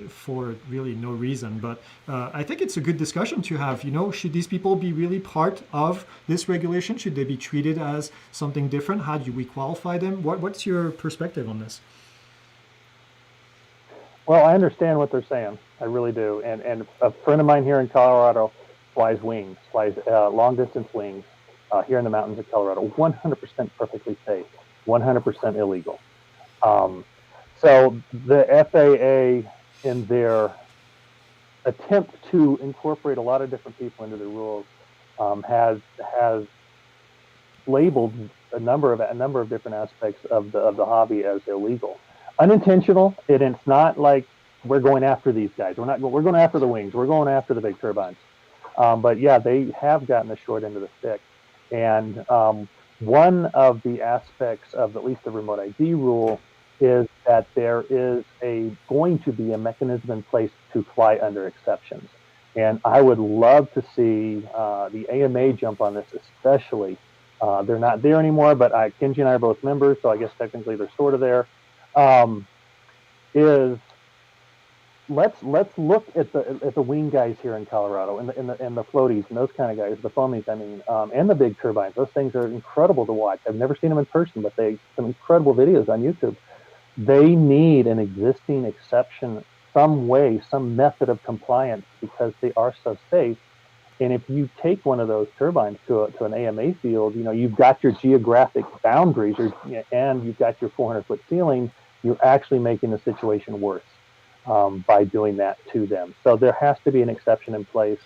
for really no reason. But I think it's a good discussion to have. You know, should these people be really part of this regulation? Should they be treated as something different? How do we qualify them? What's your perspective on this?
Well, I understand what they're saying. I really do. And a friend of mine here in Colorado flies long distance wings here in the mountains of Colorado. 100% perfectly safe, 100% illegal. So the FAA, in their attempt to incorporate a lot of different people into the rules, has labeled a number of different aspects of the hobby as illegal. Unintentional, and it's not like we're going after these guys. We're going after the wings. We're going after the big turbines. But yeah, they have gotten the short end of the stick. And one of the aspects of at least the remote ID rule is that there is going to be a mechanism in place to fly under exceptions. And I would love to see the AMA jump on this, especially. They're not there anymore, but Kenji and I are both members, so I guess technically they're sort of there. Is let's look at the wing guys here in Colorado and the floaties and those kind of guys, the foamies, I mean, and the big turbines. Those things are incredible to watch. I've never seen them in person, but some incredible videos on YouTube. They need an existing exception, some way, some method of compliance, because they are so safe. And if you take one of those turbines to an AMA field, you know, you've got your geographic boundaries, and you've got your 400-foot ceiling. You're actually making the situation worse by doing that to them. So there has to be an exception in place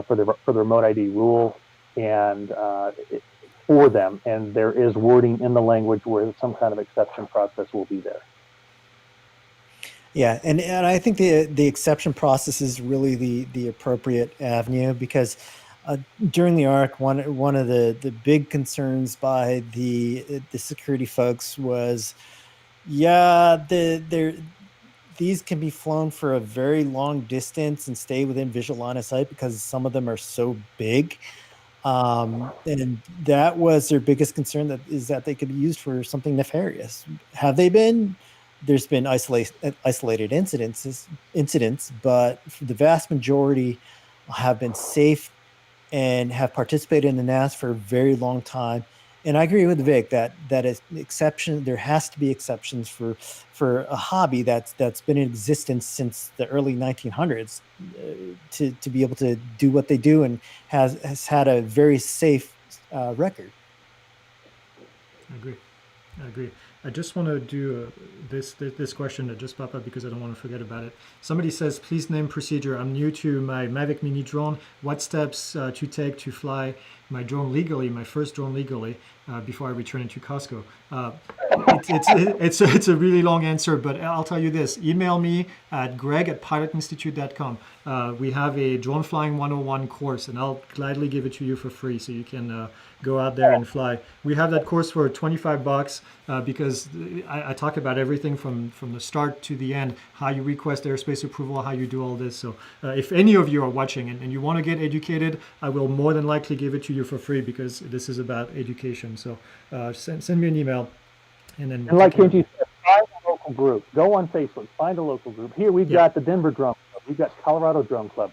for the remote ID rule and for them. And there is wording in the language where some kind of exception process will be there.
Yeah, and I think the exception process is really the appropriate avenue, because During the ARC, one of the big concerns by the security folks was, yeah, these can be flown for a very long distance and stay within visual line of sight because some of them are so big. And that was their biggest concern, that they could be used for something nefarious. Have they been? There's been isolated incidents, but the vast majority have been safe and have participated in the NAS for a very long time. And I agree with Vic that is an exception. There has to be exceptions for a hobby that's been in existence since the early 1900s to be able to do what they do and has had a very safe record.
I agree. I just want to do this question that just popped up because I don't want to forget about it. Somebody says, please name procedure. I'm new to my Mavic Mini drone. What steps to take to fly my drone legally, my first drone legally, before I return it to Costco? It's a really long answer, but I'll tell you this. Email me at greg@pilotinstitute.com. We have a drone flying 101 course, and I'll gladly give it to you for free so you can go out there and fly. We have that course for $25 because I talk about everything from the start to the end, how you request airspace approval, how you do all this. So if any of you are watching and you want to get educated, I will more than likely give it to you for free because this is about education. So send me an email. And
like Kenji said, find a local group. Go on Facebook, find a local group. Here we've got the Denver Drone Club. We've got Colorado Drone Club.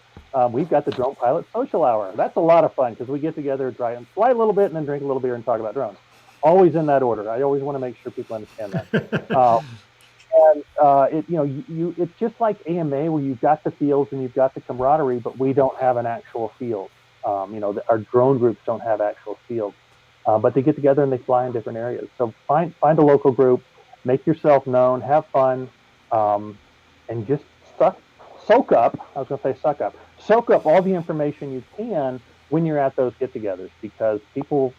We've got the Drone Pilot Social Hour. That's a lot of fun because we get together, try and fly a little bit, and then drink a little beer and talk about drones. Always in that order. I always want to make sure people understand that. It's just like AMA where you've got the fields and you've got the camaraderie, but we don't have an actual field. Our drone groups don't have actual fields. But they get together and they fly in different areas. So find a local group, make yourself known, have fun, and just soak up all the information you can when you're at those get-togethers, because people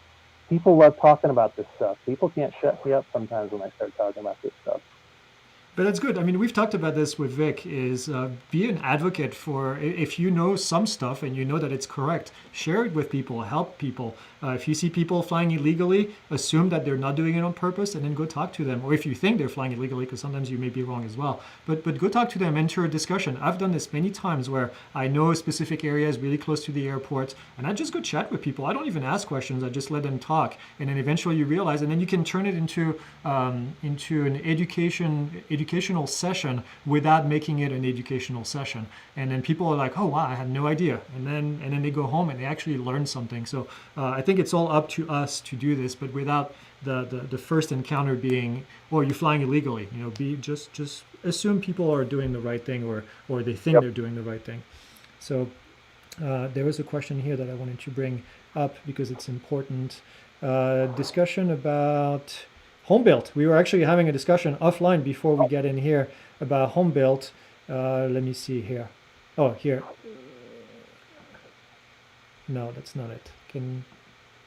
love talking about this stuff. People can't shut me up sometimes when I start talking about this stuff.
But that's good. I mean, we've talked about this with Vic, is be an advocate for, if you know some stuff and you know that it's correct, share it with people, help people. If you see people flying illegally, assume that they're not doing it on purpose and then go talk to them. Or if you think they're flying illegally, because sometimes you may be wrong as well. But go talk to them, enter a discussion. I've done this many times where I know specific areas really close to the airport and I just go chat with people. I don't even ask questions. I just let them talk. And then eventually you realize, and then you can turn it into an educational session without making it an educational session. And then people are like, oh wow, I had no idea. And then they go home and they actually learn something. So I think it's all up to us to do this, but without the first encounter being, well, you're flying illegally. Just assume people are doing the right thing or they think they're doing the right thing. So there was a question here that I wanted to bring up because it's important. Discussion about Homebuilt. We were actually having a discussion offline before we get in here about Homebuilt. Let me see here. Oh, here. No, that's not it.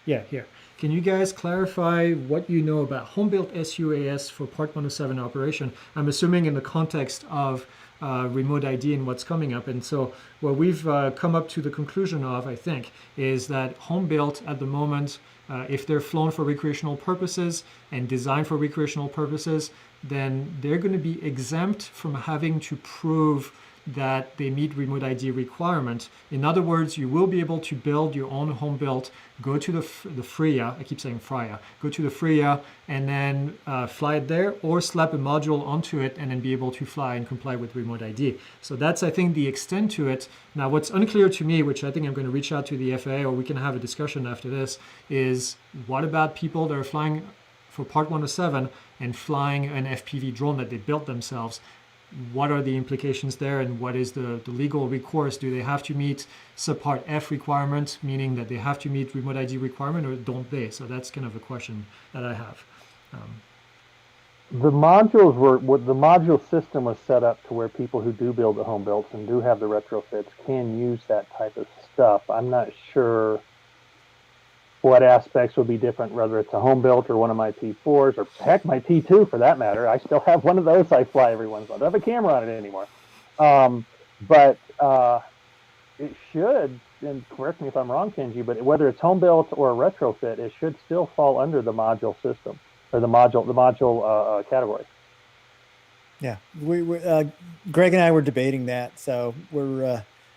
Here. Can you guys clarify what you know about Homebuilt SUAS for Part 107 operation? I'm assuming in the context of remote ID and what's coming up. And so what we've come up to the conclusion of, I think, is that Homebuilt at the moment, if they're flown for recreational purposes and designed for recreational purposes, then they're going to be exempt from having to prove that they meet remote ID requirement. In other words, you will be able to build your own Homebuilt, go to the FRIA, I keep saying FRIA, go to the FRIA and then fly it there, or slap a module onto it and then be able to fly and comply with remote ID. So that's, I think, the extent to it. Now, what's unclear to me, which I think I'm going to reach out to the FAA, or we can have a discussion after this, is what about people that are flying for Part 107 and flying an FPV drone that they built themselves? What are the implications there, and what is the legal recourse? Do they have to meet subpart F requirement, meaning that they have to meet remote ID requirement, or don't they? So that's kind of a question that I have.
The module system was set up to where people who do build the home builds and do have the retrofits can use that type of stuff. I'm not sure what aspects would be different, whether it's a home built or one of my T4s, or heck, my T2 for that matter. I still have one of those I fly every once in a while. I don't have a camera on it anymore. But it should and correct me if I'm wrong, Kenji, but whether it's home built or a retrofit, it should still fall under the module system or the module category.
Yeah, Greg and I were debating that, so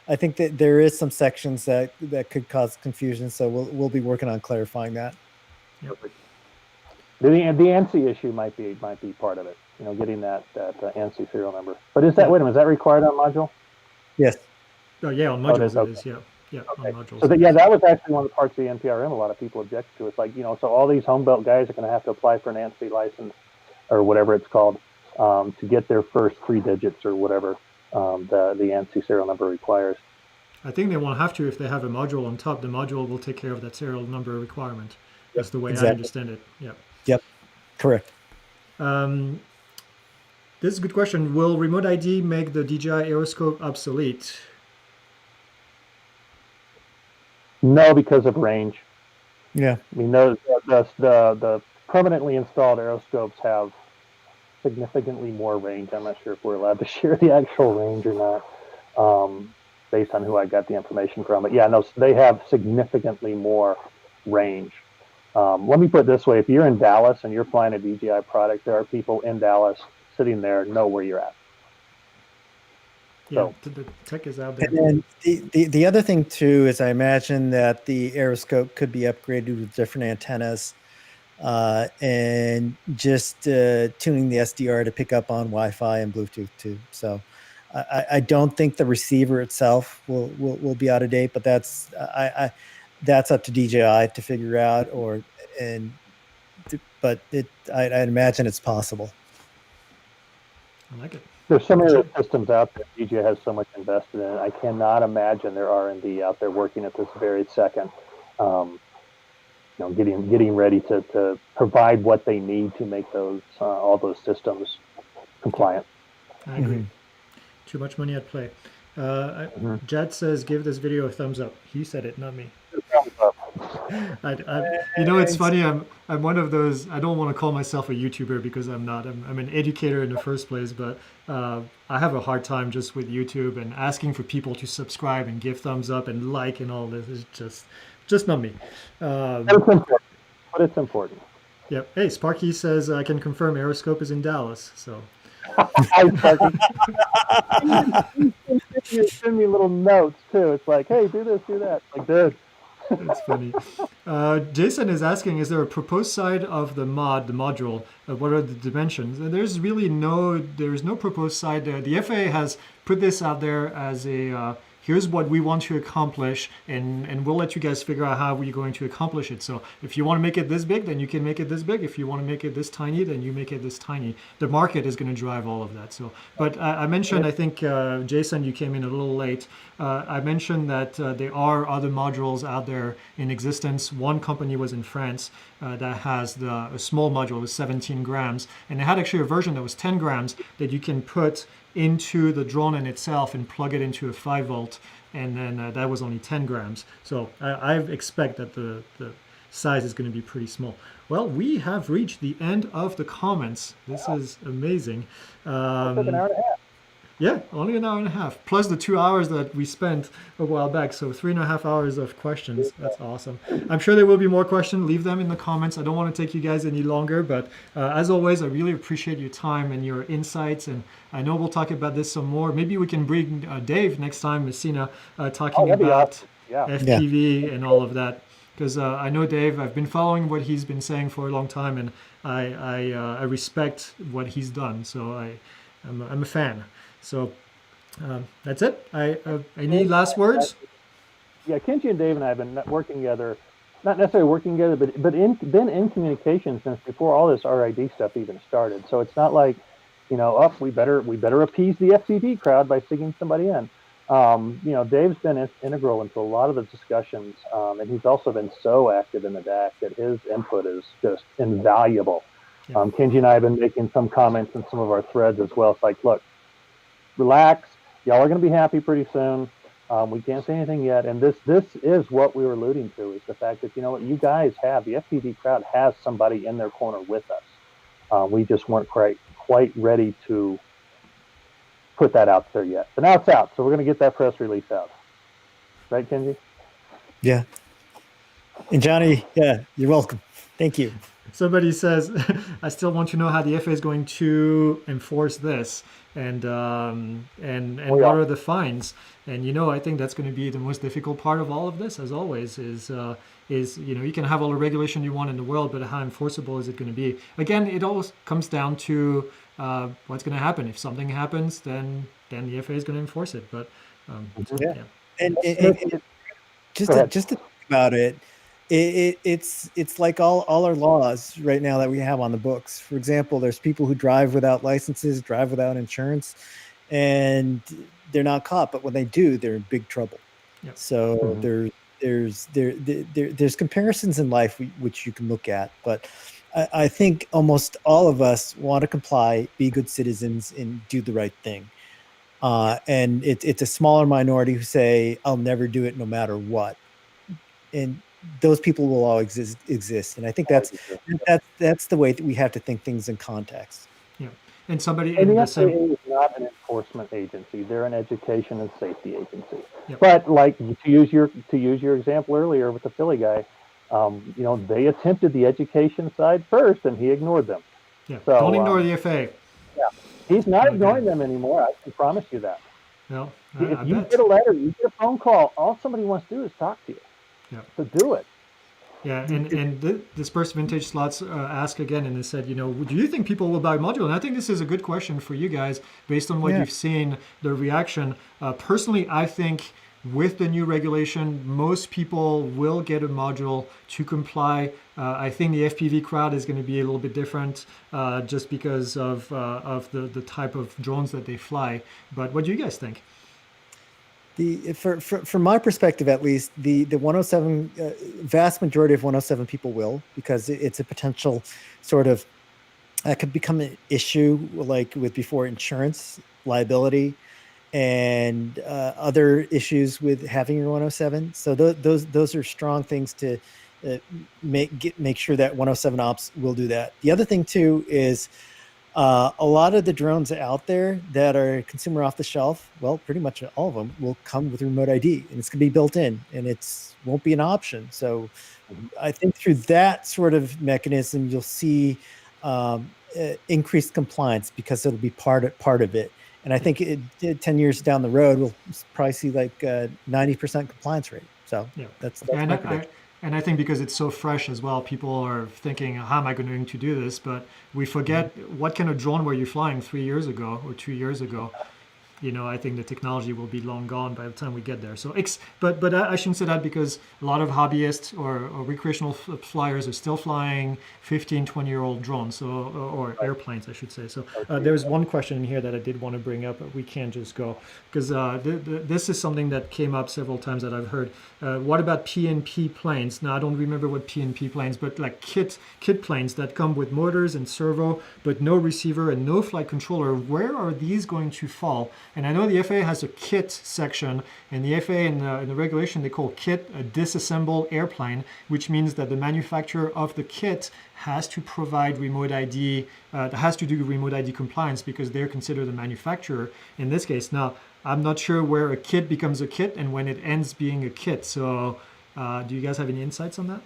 I think that there is some sections that could cause confusion, so we'll be working on clarifying that.
Yep.
The ANSI issue might be part of it. Getting that ANSI serial number. But is that wait a minute? Is that required on module?
Yes.
Oh yeah, on modules it is. Yeah.
Okay.
On modules.
So that was actually one of the parts of the NPRM a lot of people objected to. It's like so all these home built guys are going to have to apply for an ANSI license or whatever it's called to get their first 3 digits or whatever the ANSI serial number requires.
I think they won't have to if they have a module on top. The module will take care of that serial number requirement. That's the way I understand it. Yeah.
Yep. Correct.
This is a good question. Will remote ID make the DJI Aeroscope obsolete?
No, because of range.
Yeah.
I mean, the permanently installed Aeroscopes have significantly more range. I'm not sure if we're allowed to share the actual range or not, based on who I got the information from. But yeah, no, they have significantly more range. Let me put it this way. If you're in Dallas and you're flying a DJI product, there are people in Dallas sitting there know where you're at.
Yeah, so, the tech is out there.
And then the other thing too is I imagine that the Aeroscope could be upgraded with different antennas and just tuning the SDR to pick up on Wi-Fi and Bluetooth too. So I don't think the receiver itself will be out of date, but that's up to DJI to figure out, but I'd imagine it's possible.
I like it.
There's so many systems out there. DJI has so much invested in it. I cannot imagine their R&D out there working at this very second, getting ready to provide what they need to make those all those systems compliant.
I agree. Too much money at play. Jad says, give this video a thumbs up. He said it, not me. It's funny. I'm one of those. I don't want to call myself a YouTuber because I'm not. I'm an educator in the first place, but I have a hard time just with YouTube and asking for people to subscribe and give thumbs up and like and all this. It's just not me.
But it's important.
Yep. Hey, Sparky says I can confirm Aeroscope is in Dallas. So.
Hi, Sparky. You send me little notes too. It's like, hey, do this, do that. Like, dude.
That's funny. Jason is asking, is there a proposed side of the module? What are the dimensions? And there's no proposed side there. The FAA has put this out there as a here's what we want to accomplish, and we'll let you guys figure out how we're going to accomplish it. So if you want to make it this big, then you can make it this big. If you want to make it this tiny, then you make it this tiny. The market is going to drive all of that. So, but I mentioned, I think, Jason, you came in a little late. I mentioned that there are other modules out there in existence. One company was in France that has a small module with 17 grams, and they had actually a version that was 10 grams that you can put into the drone in itself and plug it into a 5-volt, and then that was only 10 grams. So I expect that the size is going to be pretty small. Well, we have reached the end of the comments. This is amazing.
Took an hour and a half.
Yeah, only an hour and a half, plus the 2 hours that we spent a while back. So 3.5 hours of questions. That's awesome. I'm sure there will be more questions. Leave them in the comments. I don't want to take you guys any longer, but as always, I really appreciate your time and your insights. And I know we'll talk about this some more. Maybe we can bring Dave next time, Messina, talking about FPV and all of that. Because I know Dave, I've been following what he's been saying for a long time, and I respect what he's done. So I'm a fan. So that's it. Any last words?
Yeah, Kenji and Dave and I have been working together, not necessarily working together, but been in communication since before all this RID stuff even started. So it's not like, we better appease the FPV crowd by sticking somebody in. Dave's been integral into a lot of the discussions, and he's also been so active in the DAC that his input is just invaluable. Yeah. Kenji and I have been making some comments in some of our threads as well. It's like, look, relax. Y'all are going to be happy pretty soon. We can't say anything yet. And this is what we were alluding to, is the fact that, you guys have, the FPV crowd has somebody in their corner with us. We just weren't quite ready to put that out there yet. But now it's out. So we're going to get that press release out. Right, Kenji?
Yeah. And Johnny, yeah, you're welcome. Thank you.
Somebody says, I still want to know how the FAA is going to enforce this, and
Oh,
what
yeah.
are the fines? And I think that's going to be the most difficult part of all of this, as always, is you can have all the regulation you want in the world, but how enforceable is it going to be? Again, it always comes down to what's going to happen. If something happens, then the FAA is going to enforce it. But so,
Yeah.
yeah.
And,
And
and,
it's,
and
go ahead.
just to think about it, it's like all our laws right now that we have on the books. For example, there's people who drive without licenses, drive without insurance, and they're not caught. But when they do, they're in big trouble.
Yeah.
So
Mhm.
there's comparisons in life which you can look at. But I think almost all of us want to comply, be good citizens, and do the right thing. And it's a smaller minority who say, "I'll never do it, no matter what." And those people will all exist. And I think that's the way that we have to think things in context.
Yeah. And somebody
And
in
the
the same.
FAA is not an enforcement agency; they're an education and safety agency.
Yep.
But like to use your example earlier with the Philly guy, they attempted the education side first, and he ignored them.
Yeah.
So
Don't ignore the FAA.
yeah, he's not
No,
ignoring
again.
them anymore. I can promise you that.
No,
If
I
you
bet.
get a letter, you get a phone call, all somebody wants to do is talk to you.
Yeah.
So do it.
Yeah, and this person Vintage Slots asked again, and they said, do you think people will buy module? And I think this is a good question for you guys, based on what
Yeah.
you've seen, the reaction. Personally, I think with the new regulation, most people will get a module to comply. I think the FPV crowd is going to be a little bit different, just because of the type of drones that they fly. But what do you guys think?
From my perspective, at least, the 107 vast majority of 107 people will, because it's a potential sort of that could become an issue, like with before insurance liability and other issues with having your 107. So those are strong things to make sure that 107 ops will do that. The other thing too is a lot of the drones out there that are consumer off the shelf, well, pretty much all of them will come with remote ID, and it's going to be built in, and it's won't be an option. So I think through that sort of mechanism, you'll see increased compliance, because it'll be part of it. And I think 10 years down the road, we'll probably see like 90% compliance rate. So
Yeah.
that's
And
my
I,
prediction.
and I think because it's so fresh as well, people are thinking, how am I going to do this? But we forget what kind of drone were you flying 3 years ago or 2 years ago. I think the technology will be long gone by the time we get there. So, but I shouldn't say that, because a lot of hobbyists or recreational flyers are still flying 15, 20-year-old drones, or airplanes, I should say. So there's one question in here that I did want to bring up, but we can't just go, because this is something that came up several times that I've heard. What about P&P planes? Now, I don't remember what P&P planes, but like kit planes that come with motors and servo, but no receiver and no flight controller. Where are these going to fall? And I know the FAA has a kit section, and the FAA in the regulation, they call kit a disassembled airplane, which means that the manufacturer of the kit has to provide remote ID, has to do remote ID compliance, because they're considered the manufacturer in this case. Now, I'm not sure where a kit becomes a kit and when it ends being a kit. So do you guys have any insights on that?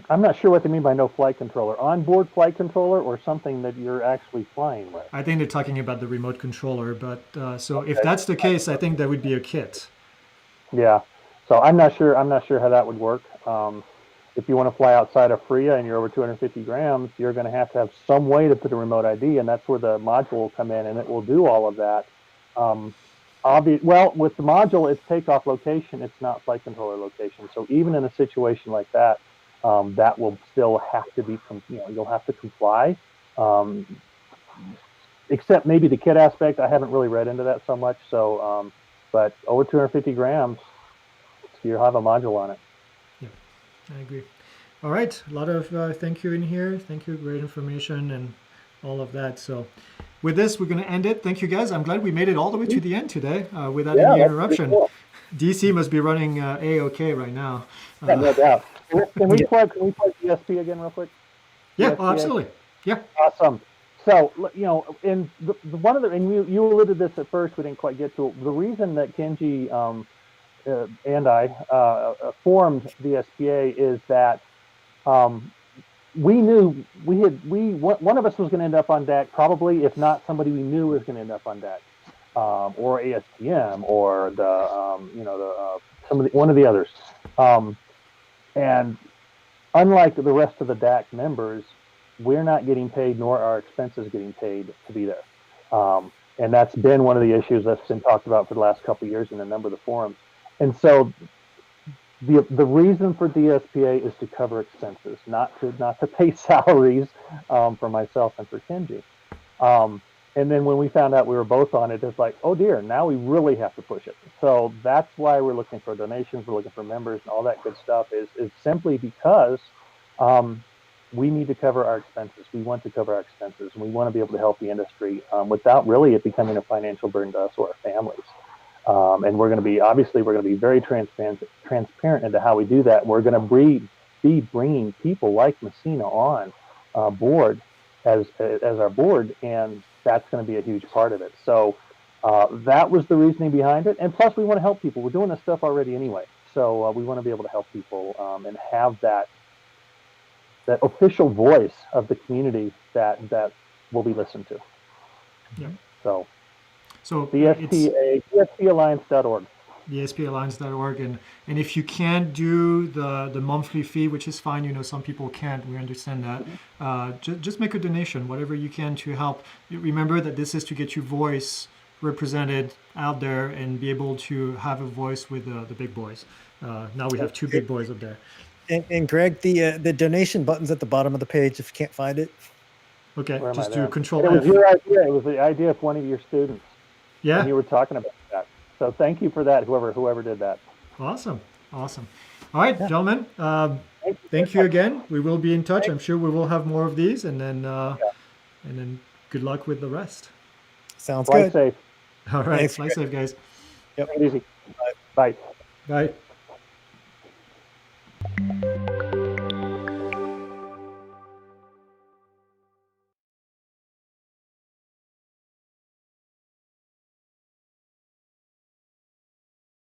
I'm not sure what they mean by no flight controller. Onboard flight controller, or something that you're actually flying with?
I think they're talking about the remote controller, but so if that's the case, I think that would be a kit.
Yeah. So I'm not sure how that would work. If you want to fly outside of FRIA and you're over 250 grams, you're going to have some way to put a remote ID, and that's where the module will come in, and it will do all of that. Well, with the module, it's takeoff location, it's not flight controller location. So even in a situation like that, that will still have to be, you'll have to comply. Except maybe the kit aspect, I haven't really read into that so much. So, but over 250 grams, you'll have a module on it.
Yeah, I agree. All right, a lot of thank you in here. Thank you, great information and all of that. So with this, we're going to end it. Thank you, guys. I'm glad we made it all the way to the end today without any
that's pretty
interruption.
cool.
DC must be running A-OK right now.
Yeah, no doubt. Can we plug DSP again real quick?
Yeah,
DSPA?
absolutely. Yeah.
Awesome. So, in one of the, and you alluded to this at first, we didn't quite get to it. The reason that Kenji and I formed the DSPA is that we knew one of us was going to end up on deck, probably, if not somebody we knew was going to end up on deck, or ASTM, or one of the others. And unlike the rest of the DAC members, we're not getting paid, nor are our expenses getting paid to be there. And that's been one of the issues that's been talked about for the last couple of years in a number of the forums. And so the reason for DSPA is to cover expenses, not to pay salaries for myself and for Kenji. And then when we found out we were both on it, it's like, oh dear, now we really have to push it. So that's why we're looking for donations, we're looking for members and all that good stuff is simply because we need to cover our expenses. We want to cover our expenses, and we want to be able to help the industry without really it becoming a financial burden to us or our families. And we're going to be very transparent into how we do that. We're going to be bringing people like Messina on board as our board, and that's going to be a huge part of it. So that was the reasoning behind it. And plus, we want to help people. We're doing this stuff already anyway, so we want to be able to help people and have that official voice of the community that will be listened to.
Yeah.
So
DSPA,
DSPAlliance.org.
DSPAlliance.org, and if you can't do the monthly fee, which is fine, some people can't, we understand that, just make a donation, whatever you can to help. Remember that this is to get your voice represented out there and be able to have a voice with the big boys. Now we have two big boys up there.
And Greg, the donation button's at the bottom of the page if you can't find it.
Okay, just do Control
It was
F.
your idea. It was the idea of one of your students.
Yeah.
And you were talking about that. So thank you for that, whoever did that.
Awesome. All right, gentlemen. Thank you again. We will be in touch. I'm sure we will have more of these, and then good luck with the rest.
Sounds
Fly
good.
safe.
All right.
Thanks,
Fly safe, guys.
Yep.
Take it easy. Bye.
Bye.